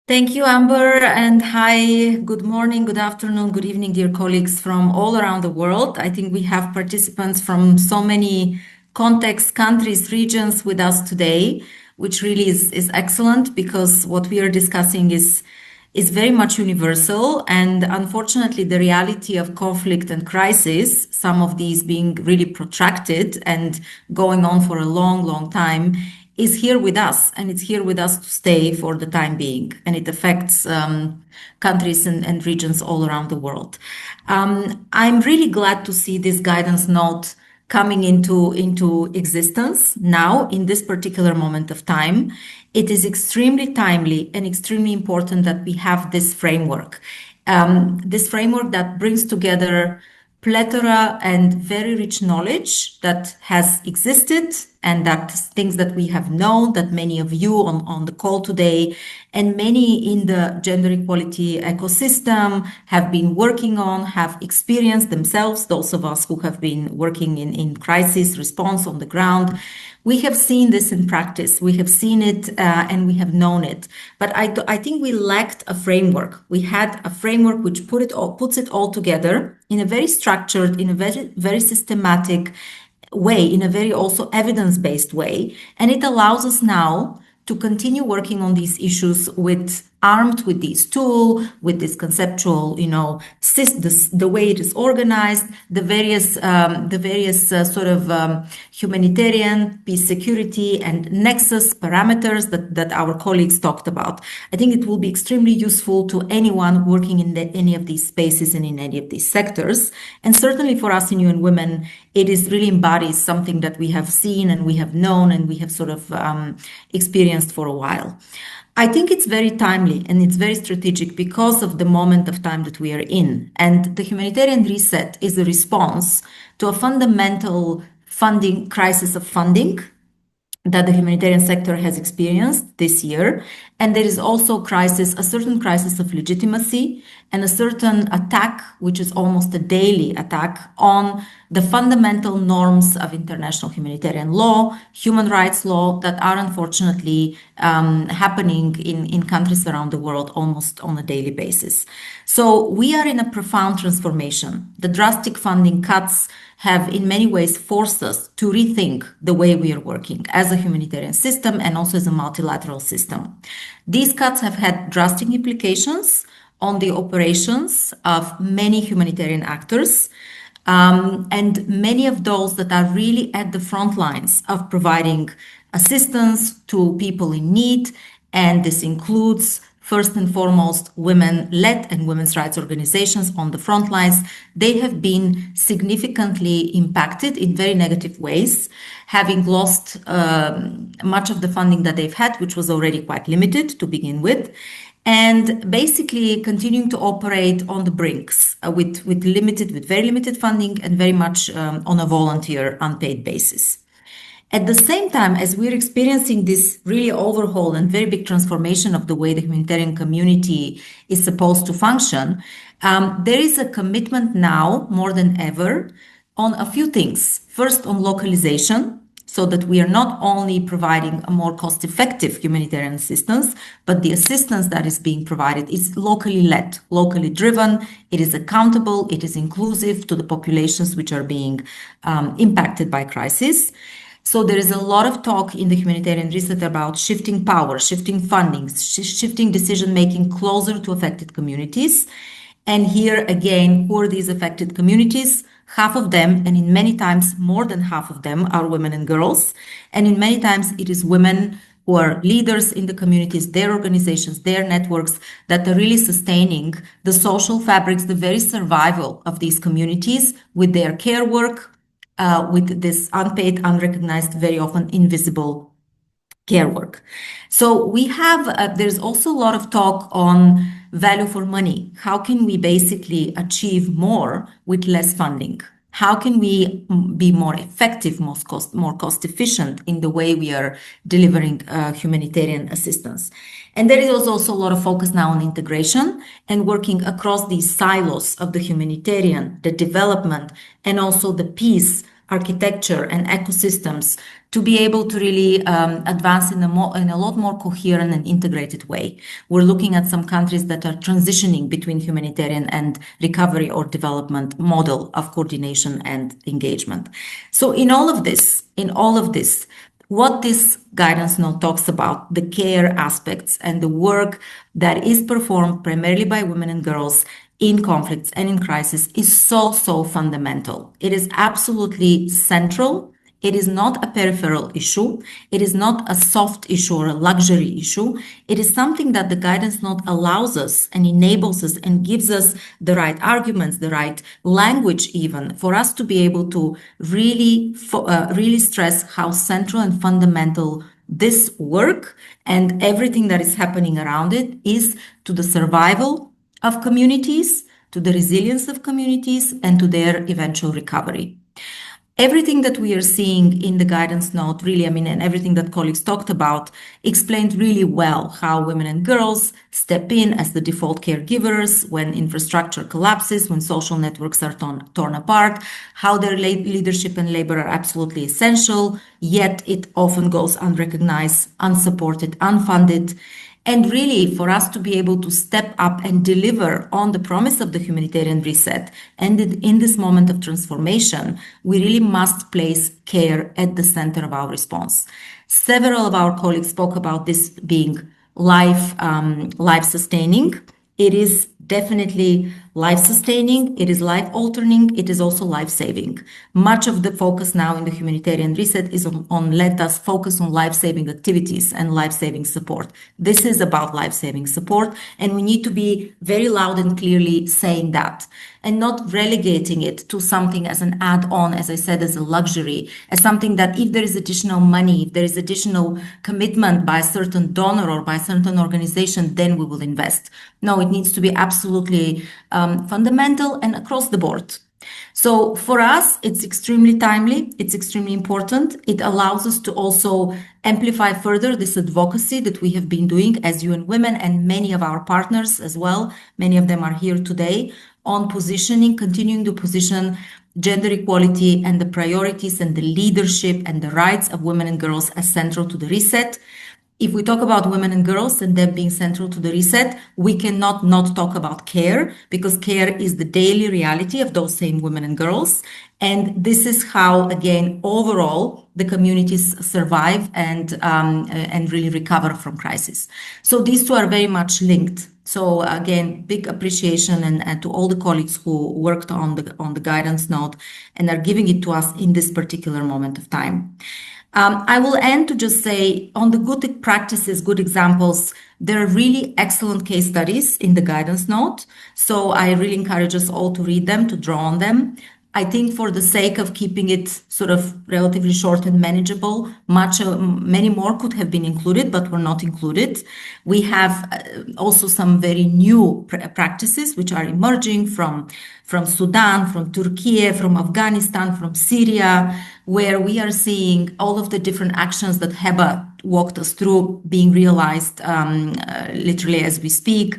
Thank you, Amber, and hi, good morning, good afternoon, good evening, dear colleagues from all around the world. I think we have participants from so many contexts, countries, regions with us today, which really is excellent, because what we are discussing is very much universal. And unfortunately, the reality of conflict and crisis, some of these being really protracted and going on for a long, long time, is here with us, and it's here with us to stay for the time being, and it affects countries and regions all around the world. I'm really glad to see this guidance note coming into existence now in this particular moment of time. It is extremely timely and extremely important that we have this framework that brings together plethora and very rich knowledge that has existed, and that things that we have known, that many of you on the call today and many in the gender equality ecosystem have been working on, have experienced themselves, those of us who have been working in crisis response on the ground. We have seen this in practice. We have seen it and we have known it. But I think we lacked a framework. We had a framework which puts it all together in a very structured, in a very, very systematic way, in a very also evidence-based way. And it allows us now to continue working on these issues armed with this tool, with this conceptual, the way it is organized, the various sort of humanitarian, peace, security, and nexus parameters that our colleagues talked about. I think it will be extremely useful to anyone working in any of these spaces and in any of these sectors. And certainly for us in UN Women, it is really embodies something that we have seen and we have known and we have sort of experienced for a while. I think it's very timely and it's very strategic because of the moment of time that we are in. And the humanitarian reset is a response to a fundamental crisis of funding that the humanitarian sector has experienced this year. And there is also a certain crisis of legitimacy and a certain attack, which is almost a daily attack on the fundamental norms of international humanitarian law, human rights law that are unfortunately happening in countries around the world almost on a daily basis. So we are in a profound transformation. The drastic funding cuts have in many ways forced us to rethink the way we are working as a humanitarian system and also as a multilateral system. These cuts have had drastic implications on the operations of many humanitarian actors, and many of those that are really at the front lines of providing assistance to people in need. And this includes, first and foremost, women-led and women's rights organizations on the front lines. They have been significantly impacted in very negative ways, having lost much of the funding that they've had, which was already quite limited to begin with, and basically continuing to operate on the brinks with very limited funding and very much on a volunteer, unpaid basis. At the same time, as we're experiencing this really overhaul and very big transformation of the way the humanitarian community is supposed to function, there is a commitment now more than ever on a few things. First, on localization, so that we are not only providing a more cost-effective humanitarian assistance, but the assistance that is being provided is locally led, locally driven, it is accountable, it is inclusive to the populations which are being impacted by crisis. So there is a lot of talk in the humanitarian reset about shifting power, shifting funding, shifting decision-making closer to affected communities. And here again, who are these affected communities? Half of them, and in many times more than half of them, are women and girls. And in many times it is women who are leaders in the communities, their organizations, their networks that are really sustaining the social fabrics, the very survival of these communities with their care work, with this unpaid, unrecognized, very often invisible care work. So we have, there's also a lot of talk on value for money. How can we basically achieve more with less funding? How can we be more effective, more cost efficient in the way we are delivering humanitarian assistance? And there is also a lot of focus now on integration and working across these silos of the humanitarian, the development, and also the peace architecture and ecosystems to be able to really advance in a lot more coherent and integrated way. We're looking at some countries that are transitioning between humanitarian and recovery or development model of coordination and engagement. So in all of this, what this guidance note talks about, the care aspects and the work that is performed primarily by women and girls in conflicts and in crisis is so fundamental. It is absolutely central It is not a peripheral issue. It is not a soft issue or a luxury issue. It is something that the guidance note allows us and enables us and gives us the right arguments, the right language even, for us to be able to really stress how central and fundamental this work and everything that is happening around it is to the survival of communities, to the resilience of communities, and to their eventual recovery. Everything that we are seeing in the guidance note, really, and everything that colleagues talked about explained really well how women and girls step in as the default caregivers when infrastructure collapses, when social networks are torn apart, how their leadership and labor are absolutely essential, yet it often goes unrecognized, unsupported, unfunded. And really, for us to be able to step up and deliver on the promise of the humanitarian reset, and in this moment of transformation, we really must place care at the center of our response. Several of our colleagues spoke about this being life-sustaining. It is definitely life-sustaining, it is life-altering, it is also life-saving. Much of the focus now in the humanitarian reset is on let us focus on life-saving activities and life-saving support. This is about life-saving support, and we need to be very loud and clearly saying that, and not relegating it to something as an add-on, as I said, as a luxury, as something that if there is additional money, if there is additional commitment by a certain donor or by a certain organization, then we will invest. No, it needs to be absolutely fundamental and across the board. So for us, it's extremely timely, it's extremely important. It allows us to also amplify further this advocacy that we have been doing as UN Women and many of our partners as well. Many of them are here today on positioning, continuing to position gender equality and the priorities and the leadership and the rights of women and girls as central to the reset. If we talk about women and girls and them being central to the reset, we cannot not talk about care, because care is the daily reality of those same women and girls. And this is how, again, overall, the communities survive and really recover from crisis. So these two are very much linked. So again, big appreciation and to all the colleagues who worked on the guidance note and are giving it to us in this particular moment of time. I will end to just say on the good practices, good examples, there are really excellent case studies in the guidance note. So I really encourage us all to read them, to draw on them. I think for the sake of keeping it sort of relatively short and manageable, many more could have been included, but were not included. We have also some very new practices which are emerging from Sudan, from Turkey, from Afghanistan, from Syria, where we are seeing all of the different actions that Heba walked us through being realized literally as we speak.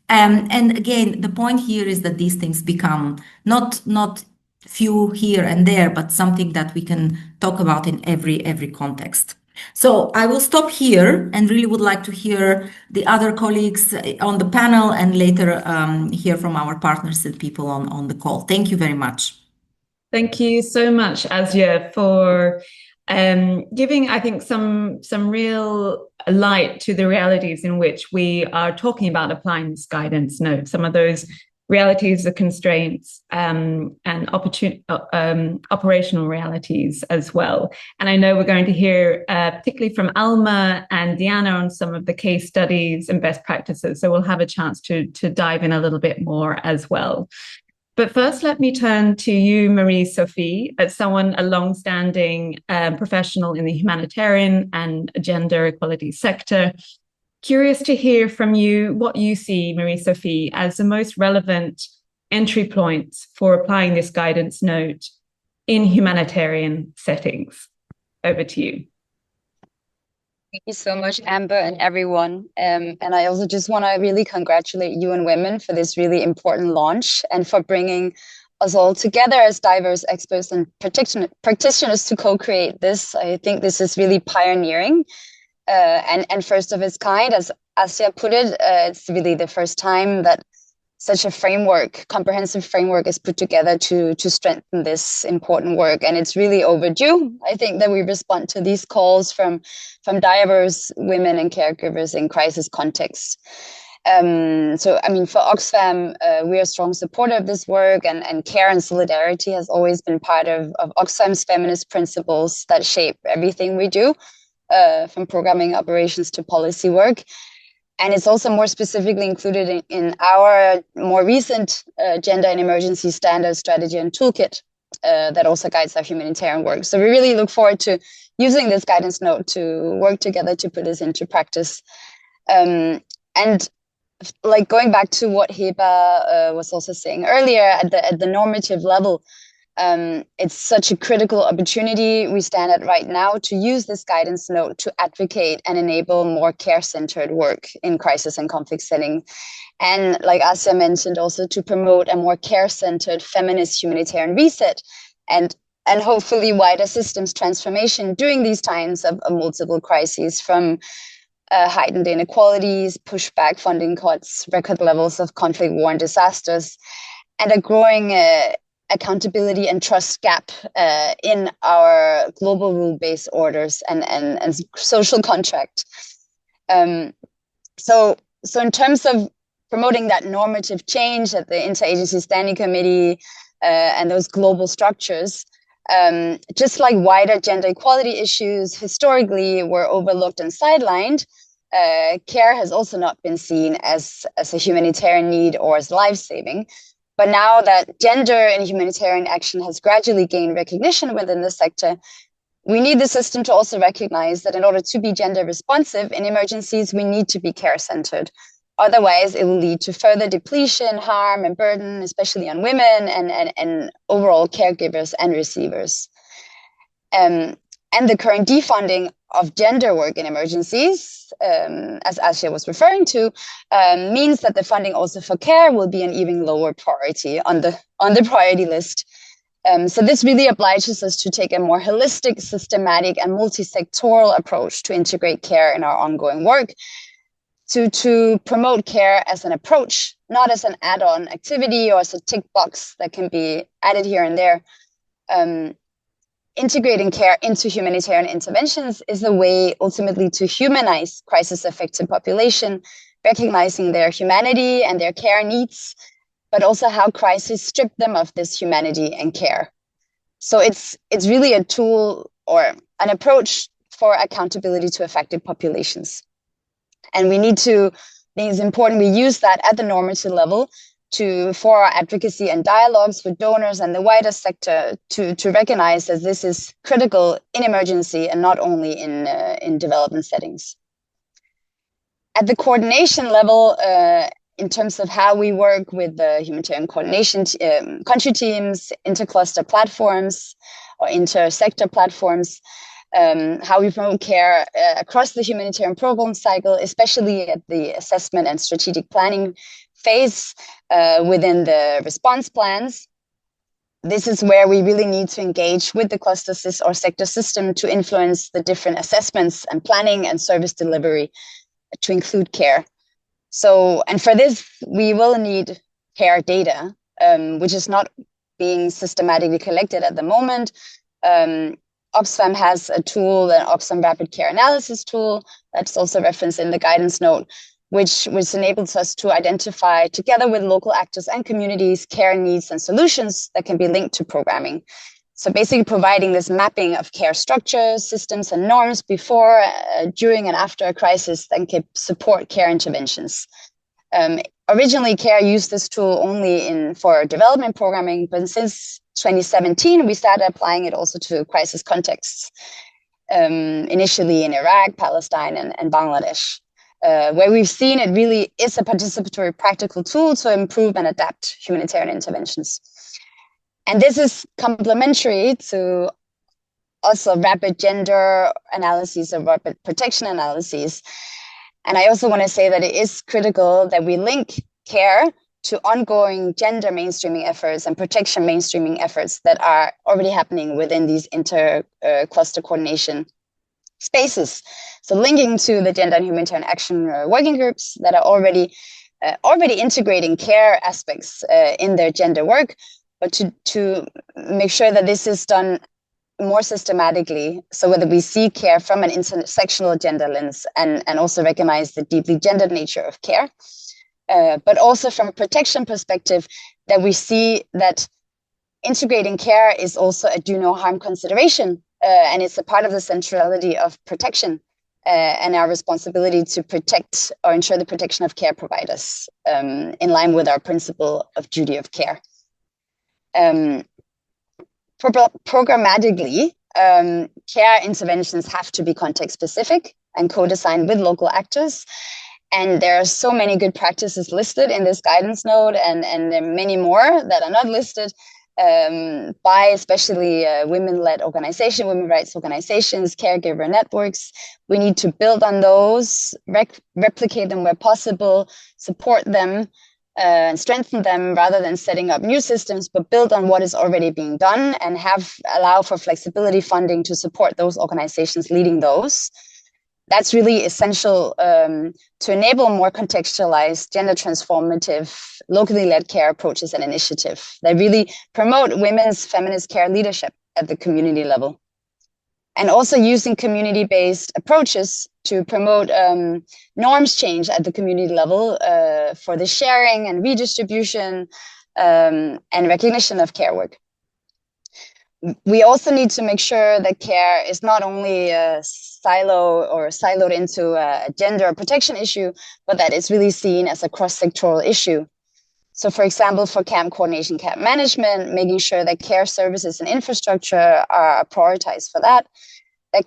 And again, the point here is that these things become not few here and there, but something that we can talk about in every context. So I will stop here and really would like to hear the other colleagues on the panel and later hear from our partners and people on the call. Thank you very much. Thank you so much, Asya, for giving, I think, some real light to the realities in which we are talking about applying this guidance note, some of those realities, the constraints, and operational realities as well. And I know we're going to hear particularly from Alma and Diana on some of the case studies and best practices. So we'll have a chance to dive in a little bit more as well. But first, let me turn to you, Marie-Sophie, as a long-standing professional in the humanitarian and gender equality sector. Curious to hear from you what you see, Marie-Sophie, as the most relevant entry points for applying this guidance note in humanitarian settings. Over to you. Thank you so much, Amber, and everyone. And I also just want to really congratulate UN Women for this really important launch and for bringing us all together as diverse experts and practitioners to co-create this. I think this is really pioneering. And first of its kind, as Asya put it, it's really the first time that such a framework, comprehensive framework, is put together to strengthen this important work. And it's really overdue. I think that we respond to these calls from diverse women and caregivers in crisis contexts. So, I mean, for Oxfam, we are a strong supporter of this work, and care and solidarity has always been part of Oxfam's feminist principles that shape everything we do, from programming operations to policy work. And it's also more specifically included in our more recent Gender in Emergency Standards Strategy and Toolkit that also guides our humanitarian work. So we really look forward to using this guidance note to work together to put this into practice. And like going back to what Heba was also saying earlier, at the normative level, it's such a critical opportunity we stand at right now to use this guidance note to advocate and enable more care-centered work in crisis and conflict settings. And like Asya mentioned, also to promote a more care-centered feminist humanitarian reset and hopefully wider systems transformation during these times of multiple crises, from heightened inequalities, pushback, funding cuts, record levels of conflict, war, and disasters, and a growing accountability and trust gap in our global rule-based orders and social contract. So in terms of promoting that normative change at the Interagency Standing Committee and those global structures, just like wider gender equality issues historically were overlooked and sidelined, care has also not been seen as a humanitarian need or as life-saving. But now that gender in humanitarian action has gradually gained recognition within the sector, we need the system to also recognize that in order to be gender responsive in emergencies, we need to be care-centered. Otherwise, it will lead to further depletion, harm, and burden, especially on women and overall caregivers and receivers. And the current defunding of gender work in emergencies, as Asya was referring to, means that the funding also for care will be an even lower priority on the priority list. So this really obliges us to take a more holistic, systematic, and multi-sectoral approach to integrate care in our ongoing work, to promote care as an approach, not as an add-on activity or as a tick box that can be added here and there. Integrating care into humanitarian interventions is a way ultimately to humanize crisis-affected population, recognizing their humanity and their care needs, but also how crises strip them of this humanity and care. So it's really a tool or an approach for accountability to affected populations. And we need to, I think it's important we use that at the normative level for our advocacy and dialogues with donors and the wider sector to recognize that this is critical in emergency and not only in development settings. At the coordination level, in terms of how we work with the humanitarian coordination country teams, intercluster platforms or intersector platforms, how we promote care across the humanitarian program cycle, especially at the assessment and strategic planning phase within the response plans. This is where we really need to engage with the cluster or sector system to influence the different assessments and planning and service delivery to include care. So, and for this, we will need care data, which is not being systematically collected at the moment. Oxfam has a tool, an Oxfam Rapid Care Analysis tool, that's also referenced in the guidance note, which enables us to identify, together with local actors and communities, care needs and solutions that can be linked to programming. So basically providing this mapping of care structures, systems, and norms before, during, and after a crisis that can support care interventions. Originally, CARE used this tool only for development programming, but since 2017, we started applying it also to crisis contexts, initially in Iraq, Palestine, and Bangladesh, where we've seen it really is a participatory practical tool to improve and adapt humanitarian interventions. And this is complementary to also rapid gender analyses or rapid protection analyses. And I also want to say that it is critical that we link care to ongoing gender mainstreaming efforts and protection mainstreaming efforts that are already happening within these inter-cluster coordination spaces. So linking to the gender and humanitarian action working groups that are already integrating care aspects in their gender work, but to make sure that this is done more systematically, so whether we see care from an intersectional gender lens and also recognize the deeply gendered nature of care. but also from a protection perspective, that we see that integrating care is also a do no harm consideration, and it's a part of the centrality of protection and our responsibility to protect or ensure the protection of care providers in line with our principle of duty of care. Programmatically, care interventions have to be context specific and co-designed with local actors. And there are so many good practices listed in this guidance note, and there are many more that are not listed by especially women-led organizations, women rights organizations, caregiver networks. We need to build on those, replicate them where possible, support them, and strengthen them rather than setting up new systems, but build on what is already being done and allow for flexibility funding to support those organizations leading those. That's really essential to enable more contextualized, gender transformative, locally led care approaches and initiatives that really promote women's feminist care leadership at the community level. And also using community-based approaches to promote norms change at the community level for the sharing and redistribution and recognition of care work. We also need to make sure that care is not only siloed into a gender protection issue, but that it's really seen as a cross-sectoral issue. So for example, for camp coordination, camp management, making sure that care services and infrastructure are prioritized for that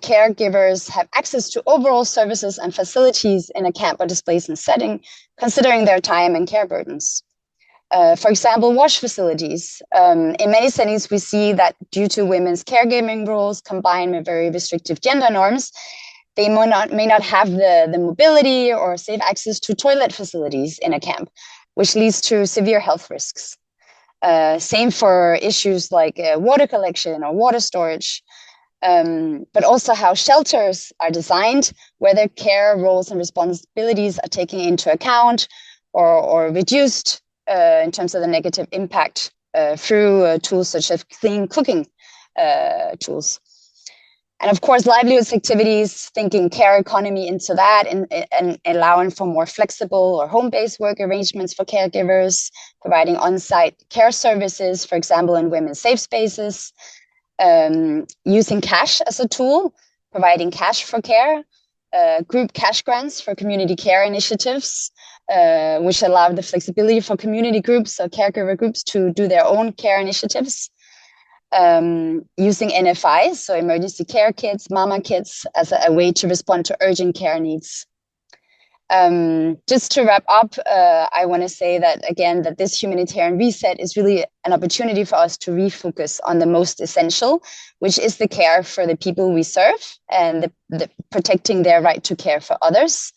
caregivers have access to overall services and facilities in a camp or displacement setting, considering their time and care burdens. For example, wash facilities. In many settings, we see that due to women's caregiving roles combined with very restrictive gender norms, they may not have the mobility or safe access to toilet facilities in a camp, which leads to severe health risks. Same for issues like water collection or water storage, but also how shelters are designed, whether care roles and responsibilities are taken into account or reduced in terms of the negative impact through tools such as clean cooking tools. And of course, livelihoods activities, thinking care economy into that and allowing for more flexible or home-based work arrangements for caregivers, providing on-site care services, for example, in women's safe spaces, using cash as a tool, providing cash for care, group cash grants for community care initiatives, which allow the flexibility for community groups or caregiver groups to do their own care initiatives. Using NFIs, so emergency care kits, mama kits, as a way to respond to urgent care needs. Just to wrap up, I want to say that, again, that this humanitarian reset is really an opportunity for us to refocus on the most essential, which is the care for the people we serve and the protecting their right to care for others.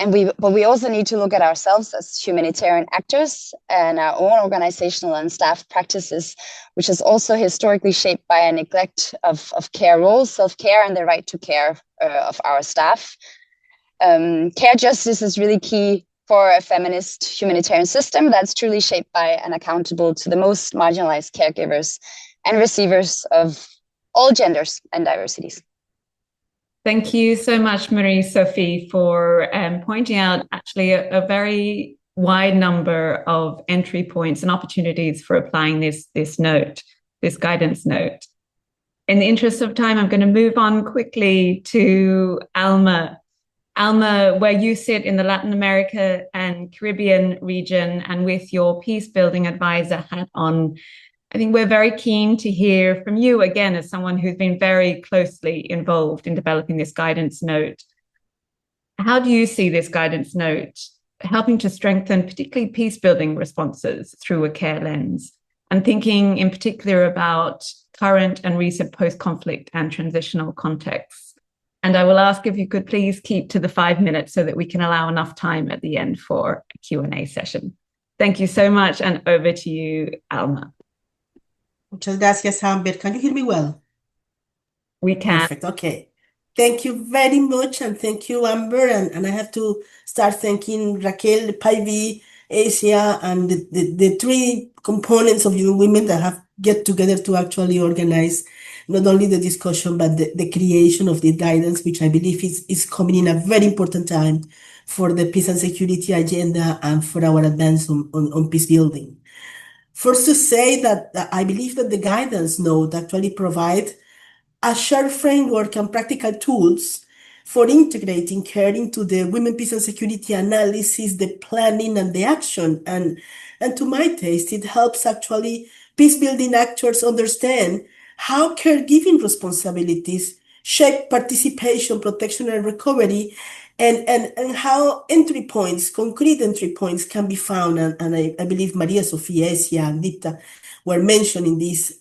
But we also need to look at ourselves as humanitarian actors and our own organizational and staff practices, which is also historically shaped by a neglect of care roles, self-care, and the right to care of our staff. Care justice is really key for a feminist humanitarian system that's truly shaped by and accountable to the most marginalized caregivers and receivers of all genders and diversities. Thank you so much, Marie-Sophie, for pointing out actually a very wide number of entry points and opportunities for applying this guidance note. In the interest of time, I'm going to move on quickly to Alma. Alma, where you sit in the Latin America and Caribbean region and with your peace building advisor hat on, I think we're very keen to hear from you again as someone who's been very closely involved in developing this guidance note. How do you see this guidance note helping to strengthen particularly peace building responses through a care lens, and thinking in particular about current and recent post-conflict and transitional contexts? And I will ask if you could please keep to the 5 minutes so that we can allow enough time at the end for a Q&A session. Thank you so much, and over to you, Alma. Muchas gracias, Amber. Can you hear me well? We can. Perfect. Okay. Thank you very much, and thank you, Amber. And I have to start thanking Raquel Paivi Asia, and the three components of UN Women that have get together to actually organize not only the discussion, but the creation of the guidance, which I believe is coming in a very important time for the peace and security agenda and for our advance on peace building. First, to say that I believe that the guidance note actually provide a shared framework and practical tools for integrating care into the women, peace and security analysis, the planning and the action. And to my taste, it helps actually peace building actors understand how caregiving responsibilities shape participation, protection, and recovery, and how entry points, concrete entry points can be found. And I believe Maria Sofia, Esia, and Dita were mentioning this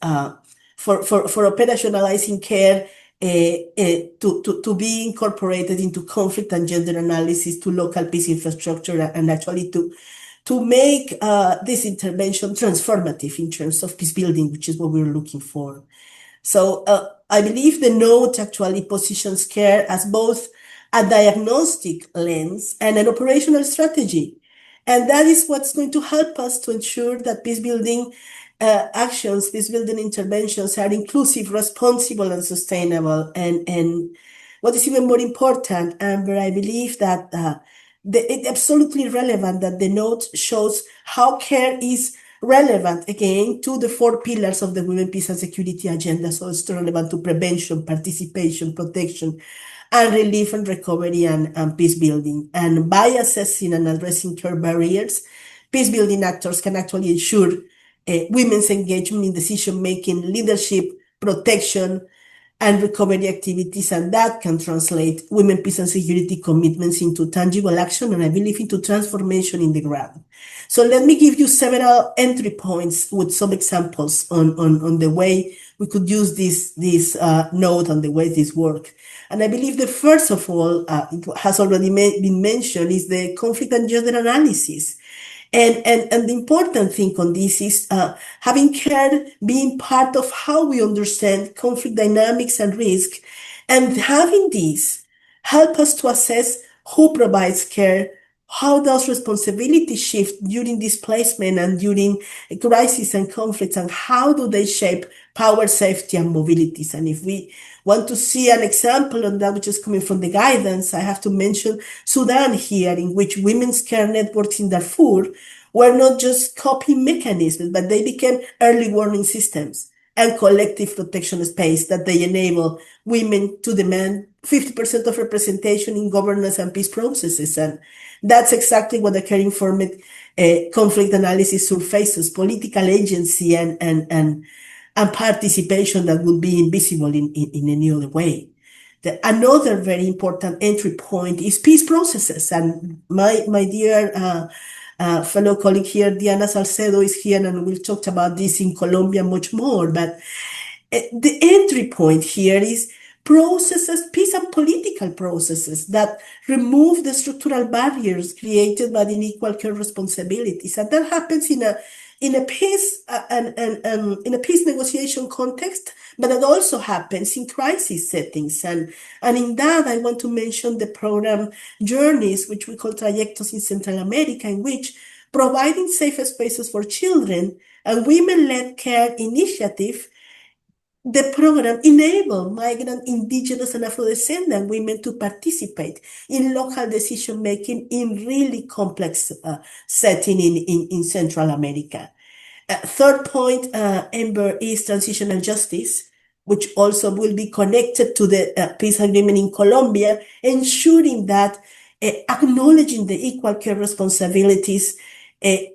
for operationalizing care to be incorporated into conflict and gender analysis, to local peace infrastructure, and actually to make this intervention transformative in terms of peace building, which is what we're looking for. So I believe the note actually positions care as both a diagnostic lens and an operational strategy. And that is what's going to help us to ensure that peace building actions, peace building interventions are inclusive, responsible, and sustainable. And what is even more important, Amber, I believe that it's absolutely relevant that the note shows how care is relevant, again, to the 4 pillars of the Women, Peace, and Security agenda. So it's relevant to prevention, participation, protection, and relief and recovery and peace building. And by assessing and addressing care barriers, peace building actors can actually ensure women's engagement in decision-making, leadership, protection, and recovery activities, and that can translate women, peace, and security commitments into tangible action, and I believe into transformation in the ground. So let me give you several entry points with some examples on the way we could use this note and the way this work. And I believe the first of all, it has already been mentioned, is the conflict and gender analysis. And the important thing on this is having care being part of how we understand conflict dynamics and risk, and having this help us to assess who provides care, how does responsibility shift during displacement and during crisis and conflicts, and how do they shape power, safety, and mobilities. And if we want to see an example on that, which is coming from the guidance, I have to mention Sudan here, in which women's care networks in Darfur were not just coping mechanisms, but they became early warning systems and collective protection space that they enable women to demand 50% of representation in governance and peace processes. And that's exactly what the care-informed conflict analysis surfaces: political agency and participation that would be invisible in any other way. Another very important entry point is peace processes. And my dear fellow colleague here, Diana Salcedo, is here, and we'll talk about this in Colombia much more. But the entry point here is processes, peace and political processes that remove the structural barriers created by the unequal care responsibilities. And that happens in a peace in a peace negotiation context, but that also happens in crisis settings. And in that, I want to mention the program Journeys, which we call Trayectos in Central America, in which providing safe spaces for children and women-led care initiative, the program enabled migrant, indigenous, and Afro-descendant women to participate in local decision-making in really complex setting in Central America. Third point, Amber, is transitional justice, which also will be connected to the peace agreement in Colombia, ensuring that acknowledging the equal care responsibilities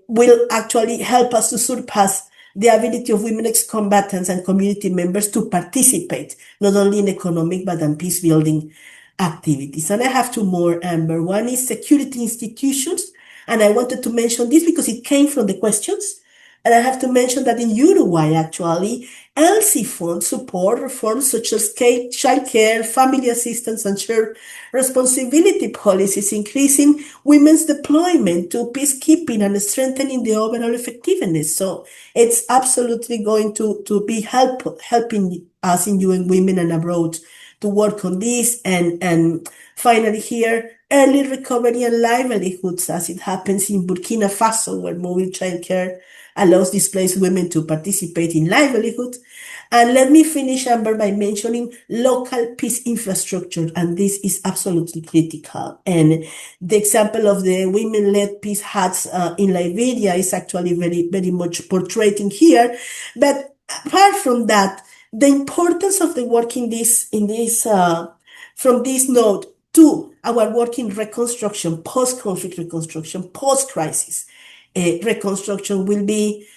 will actually help us to surpass the ability of women ex-combatants and community members to participate, not only in economic, but in peace-building activities. And I have 2 more, Amber. One is security institutions, and I wanted to mention this because it came from the questions. And I have to mention that in Uruguay, actually, ELSI funds support reforms such as child care, family assistance, and shared responsibility policies, increasing women's deployment to peacekeeping and strengthening the overall effectiveness. So it's absolutely going to be helping us in UN Women and abroad to work on this. And finally here, early recovery and livelihoods, as it happens in Burkina Faso, where mobile childcare allows displaced women to participate in livelihood. And let me finish, Amber, by mentioning local peace infrastructure, and this is absolutely critical. And the example of the women-led peace huts in Liberia is actually very, very much portrayed in here. But apart from that, the importance of the work from this node to our work in reconstruction, post-conflict reconstruction, post-crisis reconstruction will be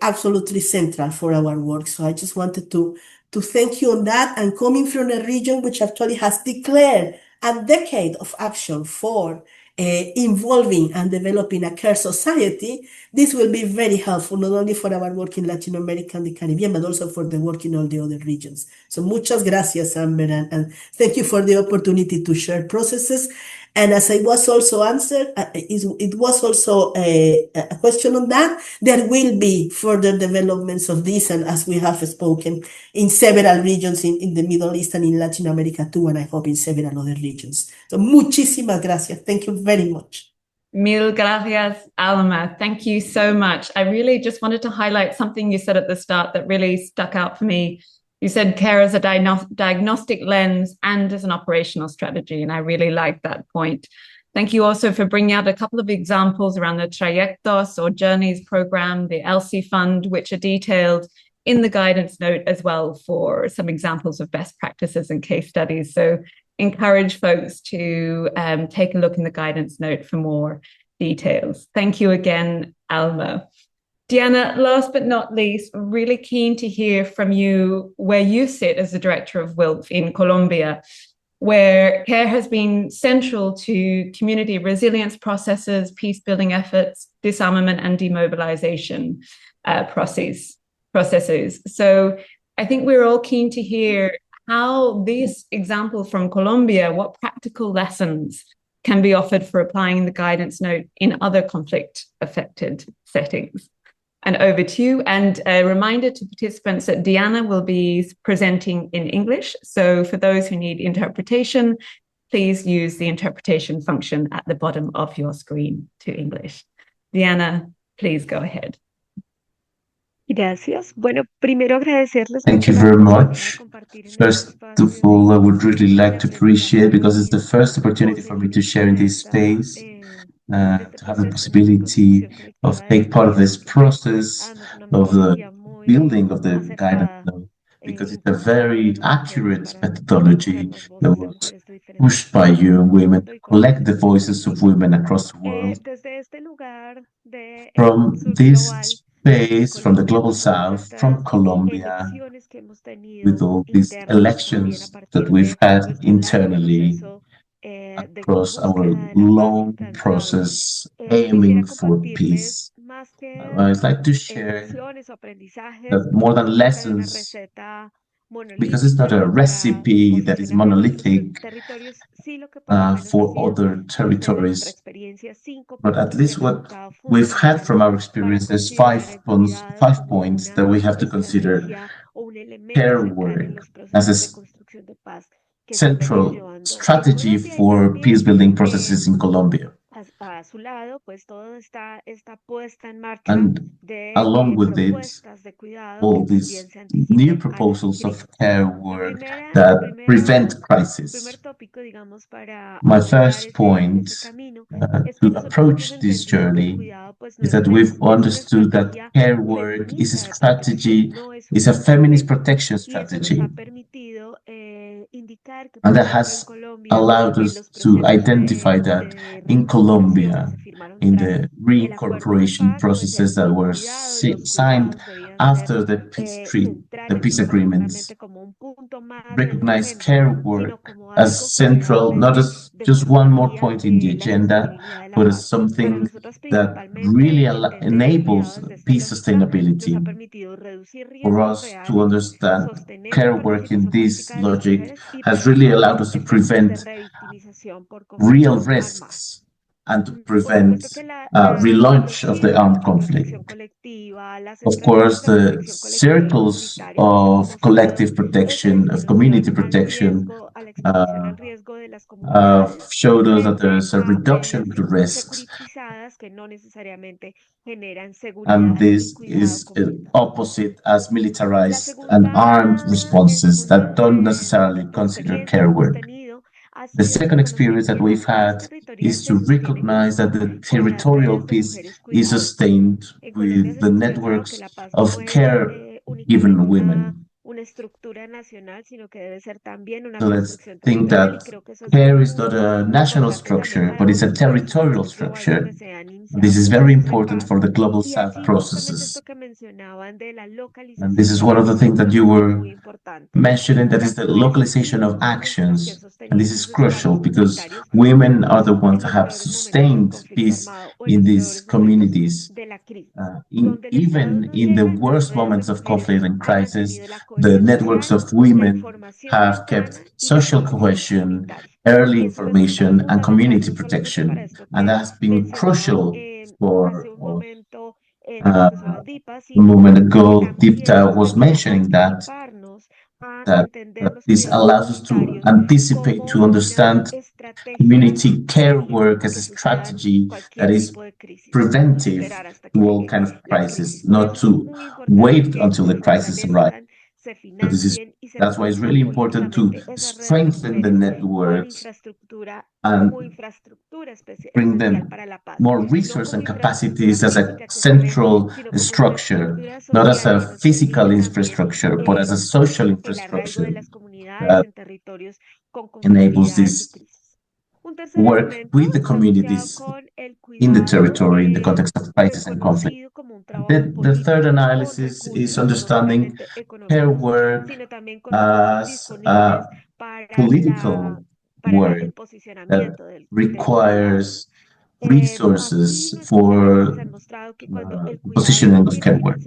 absolutely central for our work. So I just wanted to thank you on that. And coming from a region which actually has declared a decade of action for involving and developing a care society, this will be very helpful, not only for our work in Latin America and the Caribbean, but also for the work in all the other regions. So muchas gracias, Amber, and thank you for the opportunity to share processes. And as I was also answered, it was also a question on that. There will be further developments of this, and as we have spoken, in several regions in the Middle East and in Latin America too, and I hope in several other regions. So muchísimas gracias. Thank you very much. Mil gracias, Alma. Thank you so much. I really just wanted to highlight something you said at the start that really stuck out for me. You said care as a diagnostic lens and as an operational strategy, and I really like that point. Thank you also for bringing out a couple of examples around the Trayectos or Journeys program, the ELSI fund, which are detailed in the guidance note as well for some examples of best practices and case studies. So encourage folks to take a look in the guidance note for more details. Thank you again, Alma. Diana, last but not least, really keen to hear from you where you sit as the director of WILPF in Colombia, where care has been central to community resilience processes, peace-building efforts, disarmament and demobilization processes. So I think we're all keen to hear how this example from Colombia, what practical lessons can be offered for applying the guidance note in other conflict-affected settings. And over to you. And a reminder to participants that Diana will be presenting in English. So for those who need interpretation, please use the interpretation function at the bottom of your screen to English. Diana, please go ahead. Gracias. Bueno, primero agradecerles. Thank you very much. First of all, I would really like to appreciate, because it's the first opportunity for me to share in this space, to have the possibility of take part of this process of the building of the guidance note, because it's a very accurate methodology that was pushed by UN Women to collect the voices of women across the world. From this space, from the Global South, from Colombia, with all these elections that we've had internally, across our long process aiming for peace. I'd like to share that more than lessons, because it's not a recipe that is monolithic for other territories, but at least what we've had from our experience, there's 5 points that we have to consider. Care work as a central strategy for peace-building processes in Colombia. And along with it, all these new proposals of care work that prevent crisis. My first point to approach this journey is that we've understood that care work is a strategy, is a feminist protection strategy. And that has allowed us to identify that in Colombia, in the reincorporation processes that were signed after the peace agreements, recognize care work as central, not as just one more point in the agenda, but as something that really enables peace sustainability. For us to understand care work in this logic has really allowed us to prevent real risks and to prevent relaunch of the armed conflict. Of course, the circles of collective protection, of community protection, showed us that there's a reduction to risks, and this is opposite as militarized and armed responses that don't necessarily consider care work. The second experience that we've had is to recognize that the territorial peace is sustained with the networks of care-given women. So let's think that care is not a national structure, but it's a territorial structure. This is very important for the Global South processes. And this is one of the things that you were mentioning, that is the localization of actions. And this is crucial because women are the ones that have sustained peace in these communities. Even in the worst moments of conflict and crisis, the networks of women have kept social cohesion, early information, and community protection. And that's been crucial for a moment ago. Deepta was mentioning that this allows us to anticipate, to understand community care work as a strategy that is preventive to all kinds of crises, not to wait until the crisis arrives. So that's why it's really important to strengthen the networks and bring them more resources and capacities as a central structure, not as a physical infrastructure, but as a social infrastructure that enables this work with the communities in the territory in the context of crisis and conflict. The third analysis is understanding care work as political work that requires resources for positioning of care work.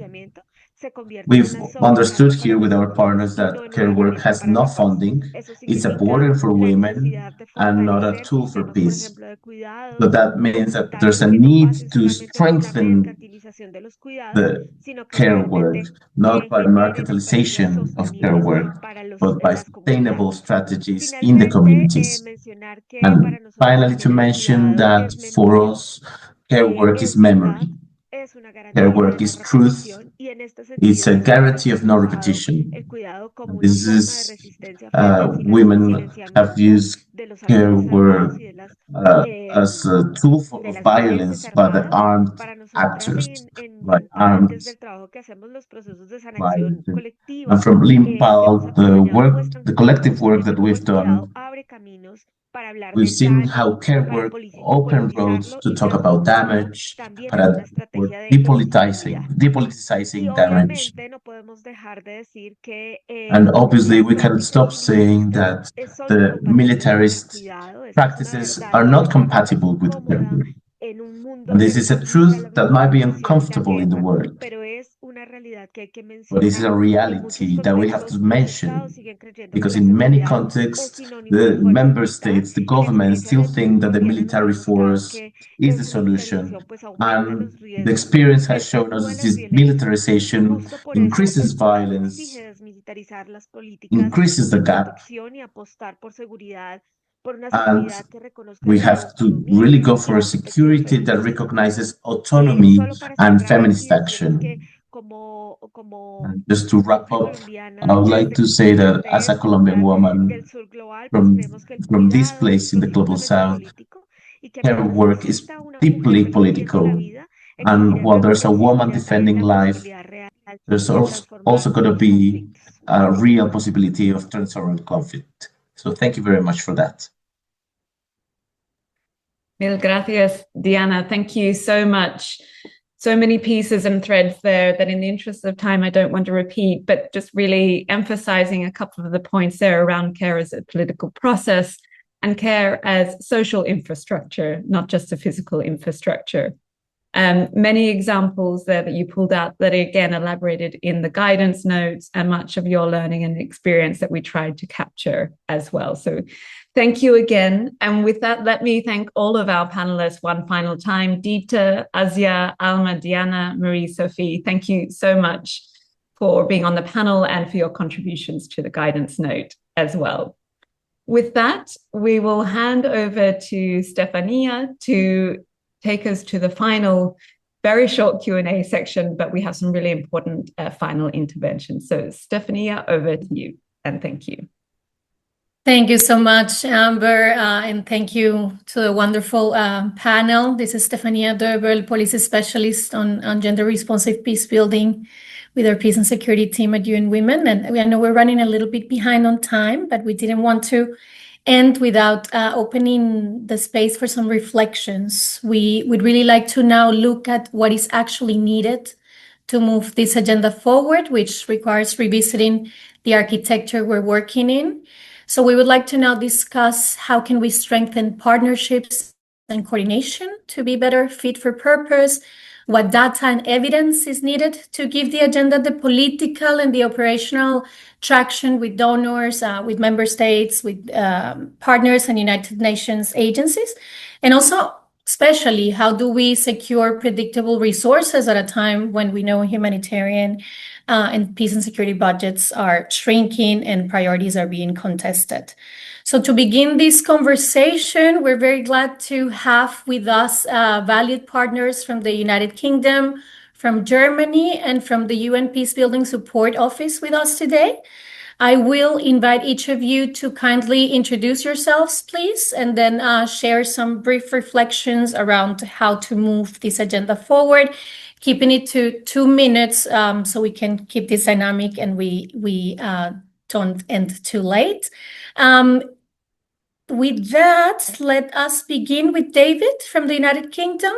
We've understood here with our partners that care work has no funding. It's a border for women and not a tool for peace. So that means that there's a need to strengthen the care work, not by marketization of care work, but by sustainable strategies in the communities. And finally, to mention that for us, care work is memory. Care work is truth. It's a guarantee of no repetition. This is women have used care work as a tool for violence by the armed actors, by armed violence. And from Limpal, the collective work that we've done, we've seen how care work opened roads to talk about damage, for depoliticizing damage. And obviously, we cannot stop saying that the militarist practices are not compatible with care work. And this is a truth that might be uncomfortable in the world, but this is a reality that we have to mention, because in many contexts, the member states, the government still think that the military force is the solution, and the experience has shown us that this militarization increases violence, increases the gap, and we have to really go for a security that recognizes autonomy and feminist action. And just to wrap up, I would like to say that as a Colombian woman from this place in the Global South, care work is deeply political. And while there's a woman defending life, there's also going to be a real possibility of territorial conflict. So thank you very much for that. Mil gracias, Diana. Thank you so much. So many pieces and threads there that in the interest of time, I don't want to repeat, but just really emphasizing a couple of the points there around care as a political process and care as social infrastructure, not just a physical infrastructure. Many examples there that you pulled out that are again elaborated in the guidance notes, and much of your learning and experience that we tried to capture as well. So thank you again. And with that, let me thank all of our panelists one final time. Dieter, Asia, Alma, Diana, Marie, Sophie, thank you so much for being on the panel and for your contributions to the guidance note as well. With that, we will hand over to Stefania to take us to the final, very short Q&A section, but we have some really important final interventions. So Stefania, over to you, and thank you. Thank you so much, Amber, and thank you to the wonderful panel. This is Stefania Döbel, policy specialist on gender-responsive peace building with our peace and security team at UN Women. And I know we're running a little bit behind on time, but we didn't want to end without opening the space for some reflections. We would really like to now look at what is actually needed to move this agenda forward, which requires revisiting the architecture we're working in. So we would like to now discuss how can we strengthen partnerships and coordination to be better fit for purpose, what data and evidence is needed to give the agenda the political and the operational traction with donors, with member states, with partners and United Nations agencies, and also especially how do we secure predictable resources at a time when we know humanitarian and peace and security budgets are shrinking and priorities are being contested. So to begin this conversation, we're very glad to have with us valued partners from the United Kingdom, from Germany, and from the UN Peacebuilding Support Office with us today. I will invite each of you to kindly introduce yourselves, please, and then share some brief reflections around how to move this agenda forward, keeping it to 2 minutes so we can keep this dynamic and we don't end too late. With that, let us begin with David from the United Kingdom.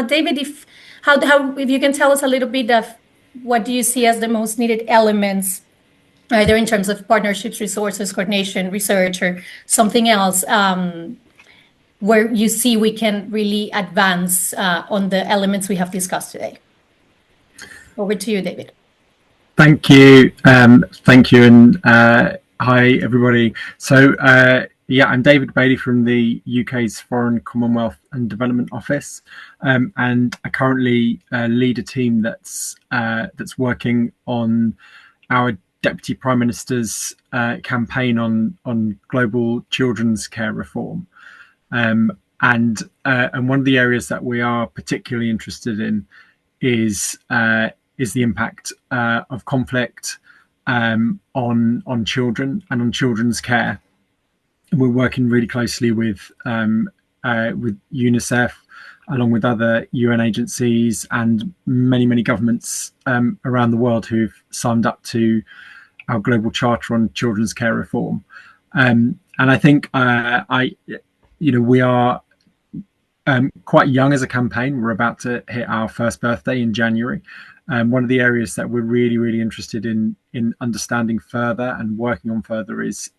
David, if you can tell us a little bit of what do you see as the most needed elements, either in terms of partnerships, resources, coordination, research, or something else, where you see we can really advance on the elements we have discussed today. Over to you, David. Thank you. Thank you. And hi, everybody. So, yeah, I'm David Bailey from the UK's Foreign, Commonwealth and Development Office, and I currently lead a team that's working on our Deputy Prime Minister's campaign on global children's care reform, and one of the areas that we are particularly interested in is the impact of conflict on children and on children's care. We're working really closely with UNICEF, along with other UN agencies and many governments around the world who've signed up to our global charter on children's care reform. And I think we are quite young as a campaign. We're about to hit our first birthday in January. One of the areas that we're really interested in understanding further and working on further is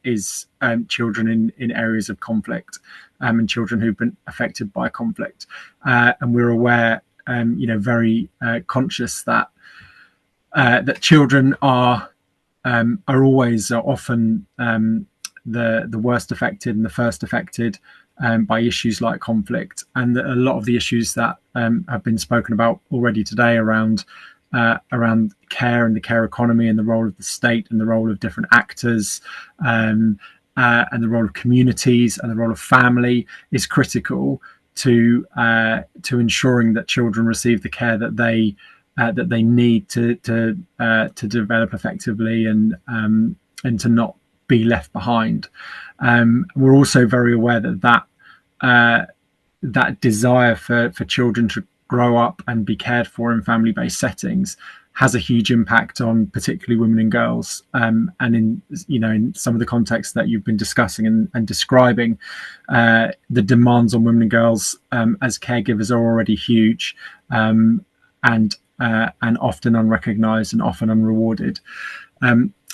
children in areas of conflict and children who've been affected by conflict. And we're aware, very conscious that children are often the worst affected and the first affected by issues like conflict, and a lot of the issues that have been spoken about already today around care and the care economy and the role of the state and the role of different actors and the role of communities and the role of family is critical to ensuring that children receive the care that they need to develop effectively and to not be left behind. We're also very aware that desire for children to grow up and be cared for in family-based settings has a huge impact on particularly women and girls. And in some of the contexts that you've been discussing and describing, the demands on women and girls as caregivers are already huge and often unrecognized and often unrewarded.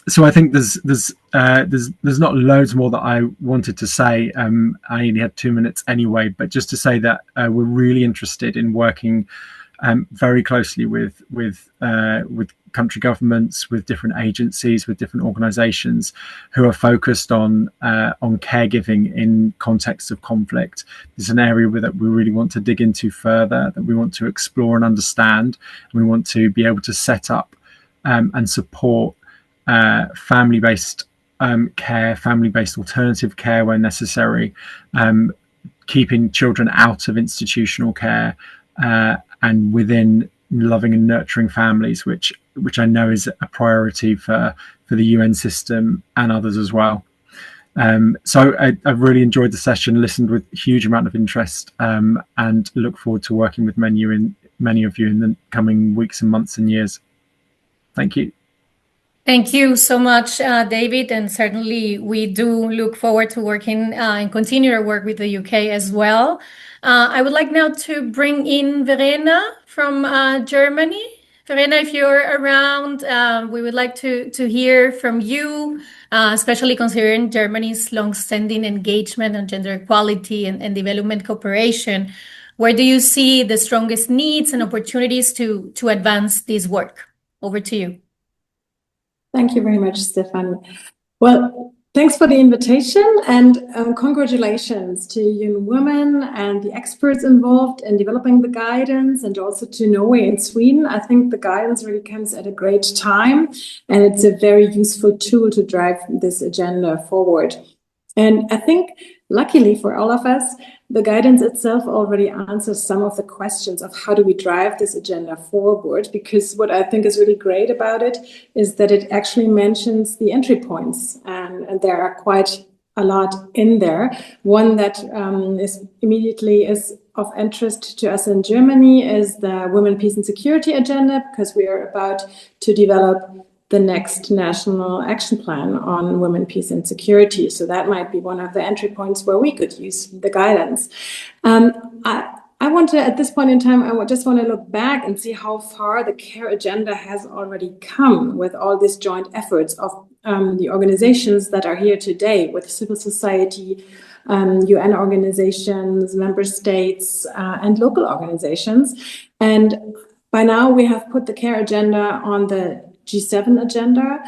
So I think there's not loads more that I wanted to say. I only had 2 minutes anyway, but just to say that we're really interested in working very closely with country governments, with different agencies, with different organisations who are focused on caregiving in context of conflict. It's an area that we really want to dig into further, that we want to explore and understand. We want to be able to set up and support family-based care, family-based alternative care where necessary, keeping children out of institutional care, and within loving and nurturing families, which I know is a priority for the UN system and others as well. So I've really enjoyed the session, listened with a huge amount of interest, and look forward to working with many of you in the coming weeks and months and years. Thank you. Thank you so much, David, and certainly we do look forward to working and continue our work with the UK as well. I would like now to bring in Verena from Germany. Verena, if you're around, we would like to hear from you, especially considering Germany's long-standing engagement on gender equality and development cooperation. Where do you see the strongest needs and opportunities to advance this work? Over to you. Thank you very much, Stefan. Well, thanks for the invitation, and congratulations to UN Women and the experts involved in developing the guidance, and also to Norway and Sweden. I think the guidance really comes at a great time, and it's a very useful tool to drive this agenda forward. And I think, luckily for all of us, the guidance itself already answers some of the questions of how do we drive this agenda forward, because what I think is really great about it is that it actually mentions the entry points, and there are quite a lot in there. One that is immediately of interest to us in Germany is the Women, Peace and Security agenda, because we are about to develop the next national action plan on women, peace and security. So that might be one of the entry points where we could use the guidance. I want to, at this point in time, I just want to look back and see how far the care agenda has already come with all these joint efforts of the organizations that are here today, with civil society, UN organizations, member states, and local organizations. And by now we have put the care agenda on the G7 agenda.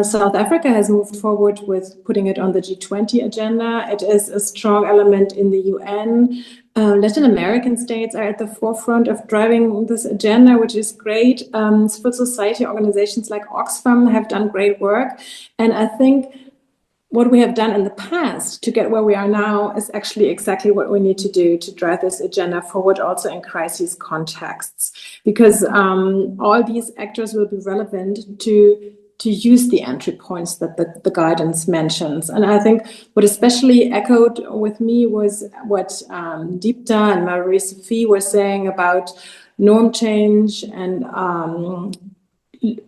South Africa has moved forward with putting it on the G20 agenda. It is a strong element in the UN. Latin American states are at the forefront of driving this agenda, which is great. Civil society organizations like Oxfam have done great work. And I think what we have done in the past to get where we are now is actually exactly what we need to do to drive this agenda forward, also in crisis contexts, because all these actors will be relevant to use the entry points that the guidance mentions. And I think what especially echoed with me was what Deepta and Marie-Sophie were saying about norm change and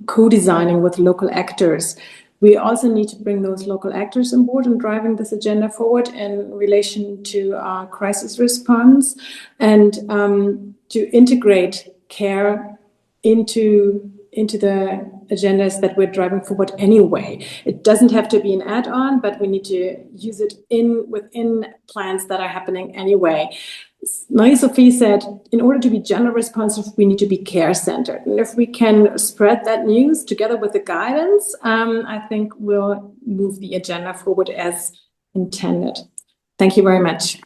co-designing with local actors. We also need to bring those local actors on board in driving this agenda forward in relation to crisis response, and to integrate care into the agendas that we're driving forward anyway. It doesn't have to be an add-on, but we need to use it within plans that are happening anyway. Marie-Sophie said, in order to be gender responsive, we need to be care-centered. And if we can spread that news together with the guidance, I think we'll move the agenda forward as intended. Thank you very much.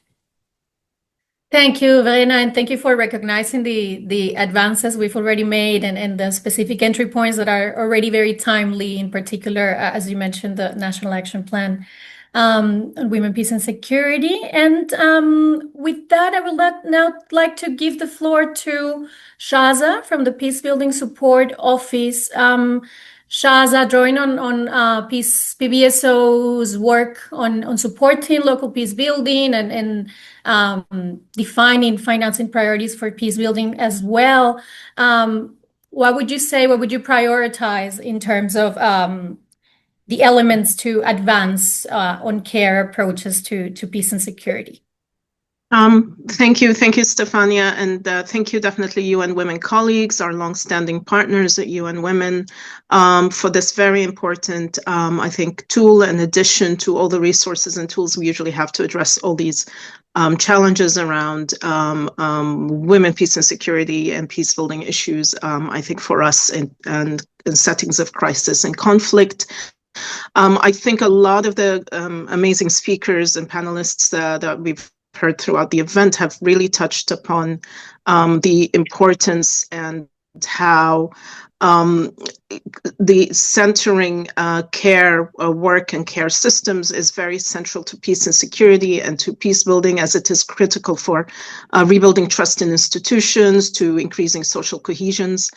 Thank you, Verena, and thank you for recognizing the advances we've already made and the specific entry points that are already very timely, in particular, as you mentioned, the National Action Plan on Women, Peace and Security. And with that, I would now like to give the floor to Shaza from the Peace Building Support Office. Shaza, drawing on PBSO's work on supporting local peace building and defining financing priorities for peace building as well. What would you say, what would you prioritize in terms of the elements to advance on care approaches to peace and security? Thank you, Stefania, and thank you definitely UN Women colleagues, our longstanding partners at UN Women, for this very important, I think, tool in addition to all the resources and tools we usually have to address all these challenges around women, peace and security and peace building issues, I think for us in settings of crisis and conflict. I think a lot of the amazing speakers and panelists that we've heard throughout the event have really touched upon the importance and how the centering care work and care systems is very central to peace and security and to peace building, as it is critical for rebuilding trust in institutions, to increasing social cohesions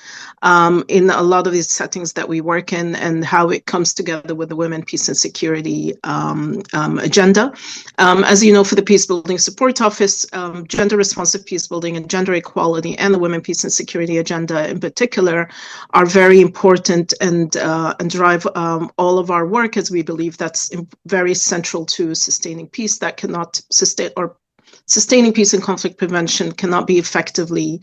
in a lot of these settings that we work in, and how it comes together with the Women, Peace and Security agenda. As you know, for the Peace Building Support Office, gender responsive peace building and gender equality and the Women, Peace and Security agenda in particular are very important and drive all of our work, as we believe that's very central to sustaining peace. That cannot sustain, or sustaining peace and conflict prevention cannot be effectively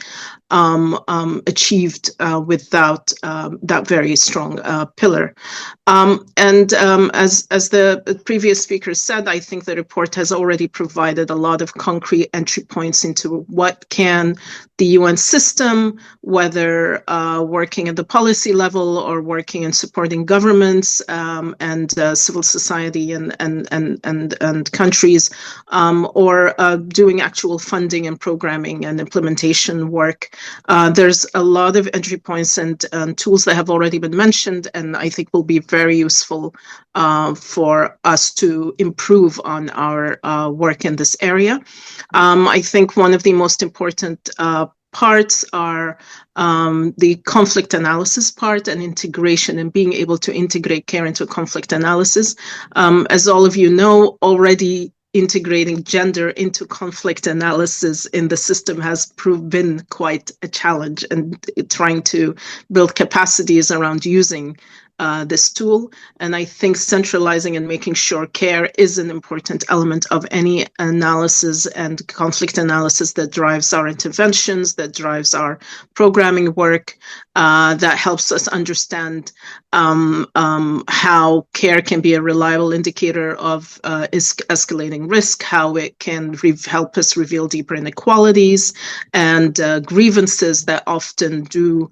achieved without that very strong pillar. As the previous speaker said, I think the report has already provided a lot of concrete entry points into what can the UN system, whether working at the policy level or working in supporting governments and civil society and countries, or doing actual funding and programming and implementation work. There's a lot of entry points and tools that have already been mentioned, and I think will be very useful for us to improve on our work in this area. I think one of the most important parts are the conflict analysis part and integration, and being able to integrate care into conflict analysis. As all of you know, already integrating gender into conflict analysis in the system has been quite a challenge, and trying to build capacities around using this tool. And I think centralizing and making sure care is an important element of any analysis and conflict analysis that drives our interventions, that drives our programming work, that helps us understand how care can be a reliable indicator of escalating risk, how it can help us reveal deeper inequalities and grievances that often do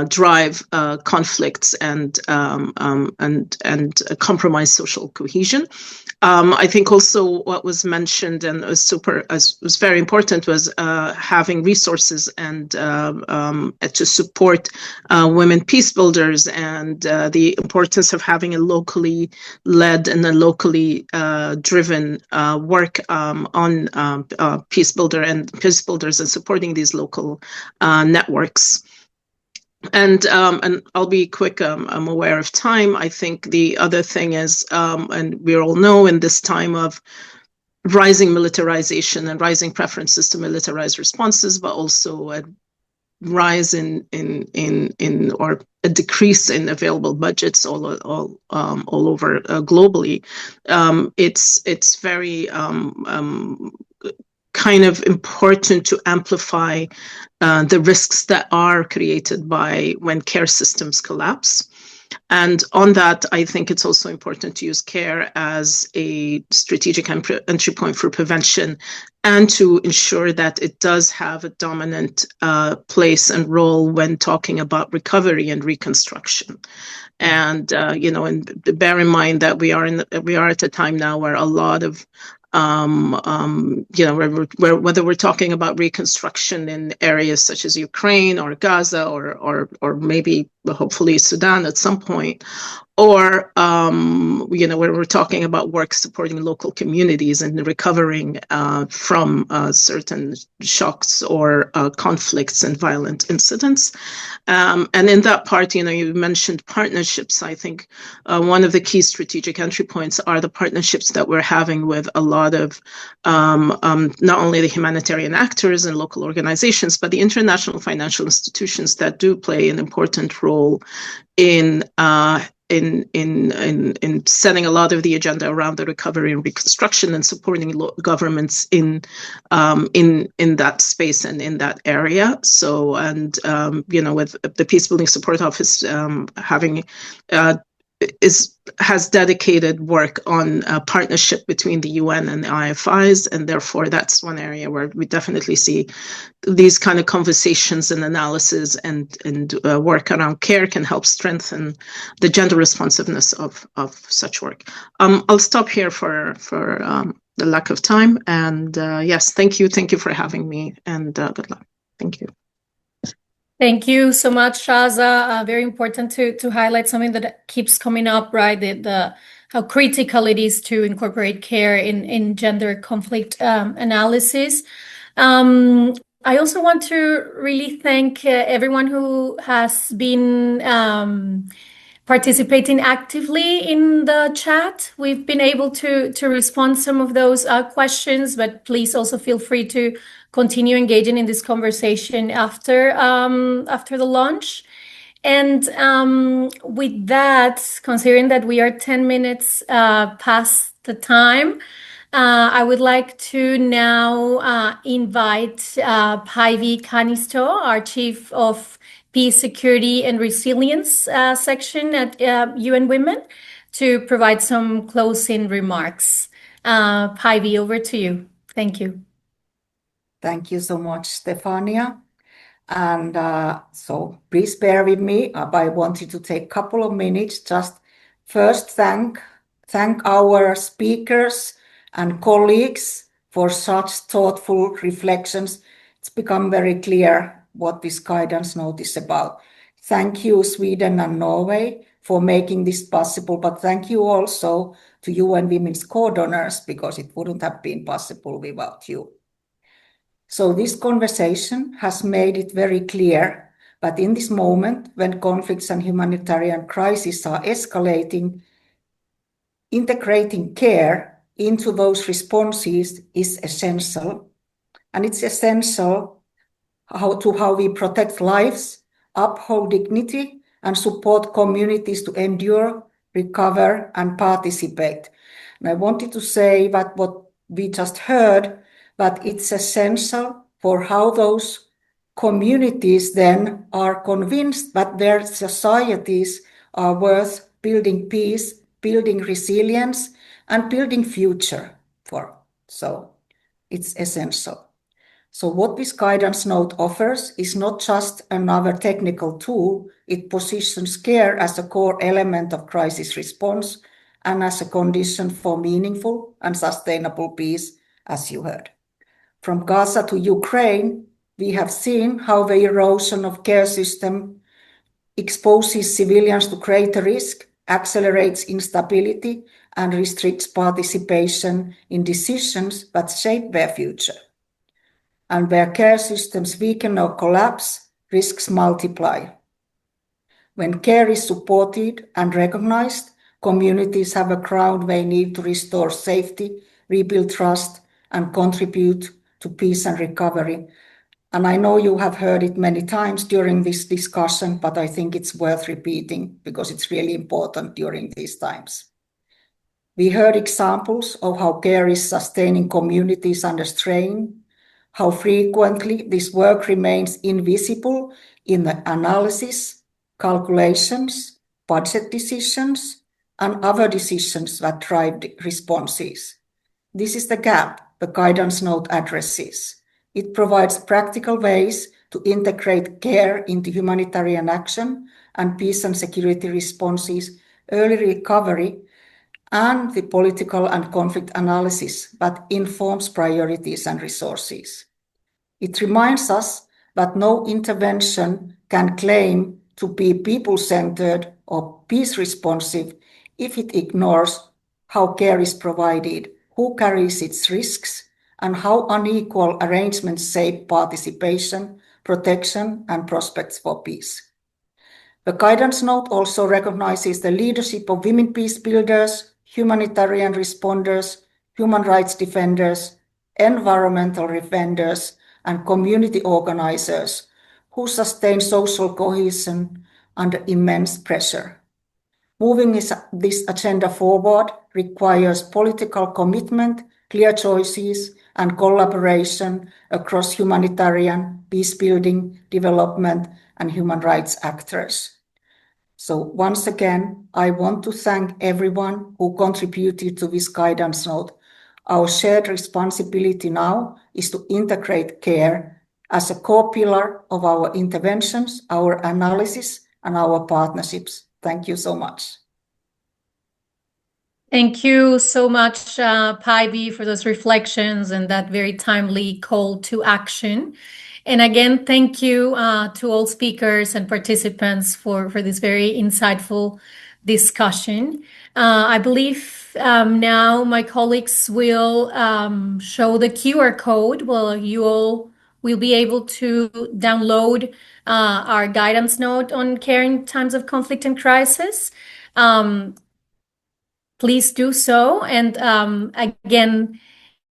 drive conflicts and compromise social cohesion. I think also what was mentioned and was very important was having resources and to support women peace builders, and the importance of having a locally led and a locally driven work on peace builders and supporting these local networks. And I'll be quick, I'm aware of time. I think the other thing is, and we all know in this time of rising militarization and rising preferences to militarized responses, but also a rise or a decrease in available budgets all over globally. It's very kind of important to amplify the risks that are created by when care systems collapse. And on that, I think it's also important to use care as a strategic entry point for prevention, and to ensure that it does have a dominant place and role when talking about recovery and reconstruction. And and bear in mind that we are at a time now where a lot of whether we're talking about reconstruction in areas such as Ukraine or Gaza or maybe hopefully Sudan at some point, or where we're talking about work supporting local communities and recovering from certain shocks or conflicts and violent incidents. And in that part, you mentioned partnerships. I think one of the key strategic entry points are the partnerships that we're having with a lot of not only the humanitarian actors and local organizations, but the international financial institutions that do play an important role in in setting a lot of the agenda around the recovery and reconstruction and supporting governments in that space and in that area. So, and with the Peace Building Support Office having has dedicated work on a partnership between the UN and the IFIs, and therefore that's one area where we definitely see these kind of conversations and analysis and work around care can help strengthen the gender responsiveness of such work. I'll stop here for the lack of time, and yes, thank you for having me, and good luck. Thank you. Thank you so much, Shaza. Very important to highlight something that keeps coming up, right? How critical it is to incorporate care in gender conflict analysis. I also want to really thank everyone who has been participating actively in the chat. We've been able to respond some of those questions, but please also feel free to continue engaging in this conversation after the launch. And with that, considering that we are 10 minutes past the time, I would like to now invite Päivi Kannisto, our Chief of Peace, Security and Resilience section at UN Women, to provide some closing remarks. Päivi, over to you. Thank you. Thank you so much, Stefania. And so please bear with me. I wanted to take a couple of minutes. Just first thank our speakers and colleagues for such thoughtful reflections. It's become very clear what this guidance note is about. Thank you, Sweden and Norway, for making this possible, but thank you also to UN Women's co-donors, because it wouldn't have been possible without you. So this conversation has made it very clear that in this moment, when conflicts and humanitarian crises are escalating, integrating care into those responses is essential. And it's essential how we protect lives, uphold dignity, and support communities to endure, recover, and participate. And I wanted to say that what we just heard, but it's essential for how those communities then are convinced that their societies are worth building peace, building resilience, and building future for. So it's essential. So what this guidance note offers is not just another technical tool. It positions care as a core element of crisis response and as a condition for meaningful and sustainable peace, as you heard. From Gaza to Ukraine, we have seen how the erosion of care system exposes civilians to greater risk, accelerates instability, and restricts participation in decisions that shape their future. And where care systems weaken or collapse, risks multiply. When care is supported and recognized, communities have a ground they need to restore safety, rebuild trust, and contribute to peace and recovery. And I know you have heard it many times during this discussion, but I think it's worth repeating because it's really important during these times. We heard examples of how care is sustaining communities under strain, how frequently this work remains invisible in the analysis, calculations, budget decisions, and other decisions that drive responses. This is the gap the guidance note addresses. It provides practical ways to integrate care into humanitarian action and peace and security responses, early recovery, and the political and conflict analysis that informs priorities and resources. It reminds us that no intervention can claim to be people-centered or peace-responsive if it ignores how care is provided, who carries its risks, and how unequal arrangements shape participation, protection, and prospects for peace. The guidance note also recognizes the leadership of women peace builders, humanitarian responders, human rights defenders, environmental defenders, and community organizers who sustain social cohesion under immense pressure. Moving this agenda forward requires political commitment, clear choices, and collaboration across humanitarian, peace-building, development, and human rights actors. So once again, I want to thank everyone who contributed to this guidance note. Our shared responsibility now is to integrate care as a core pillar of our interventions, our analysis, and our partnerships. Thank you so much. Thank you so much, Päivi, for those reflections and that very timely call to action. And again, thank you to all speakers and participants for this very insightful discussion. I believe now my colleagues will show the QR code. Well, you all will be able to download our guidance note on care in times of conflict and crisis. Please do so. And again,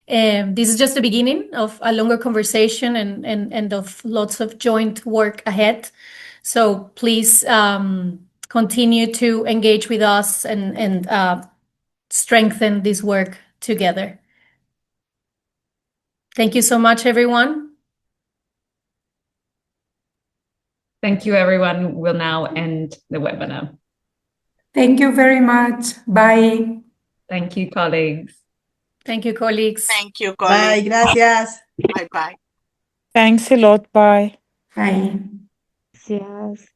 this is just the beginning of a longer conversation and of lots of joint work ahead. So please continue to engage with us and strengthen this work together. Thank you so much, everyone. Thank you, everyone. We'll now end the webinar. Thank you very much. Bye. Thank you, colleagues. Thank you, colleagues. Thank you, colleagues. Bye, gracias. Bye-bye. Thanks a lot. Bye. Bye. Gracias.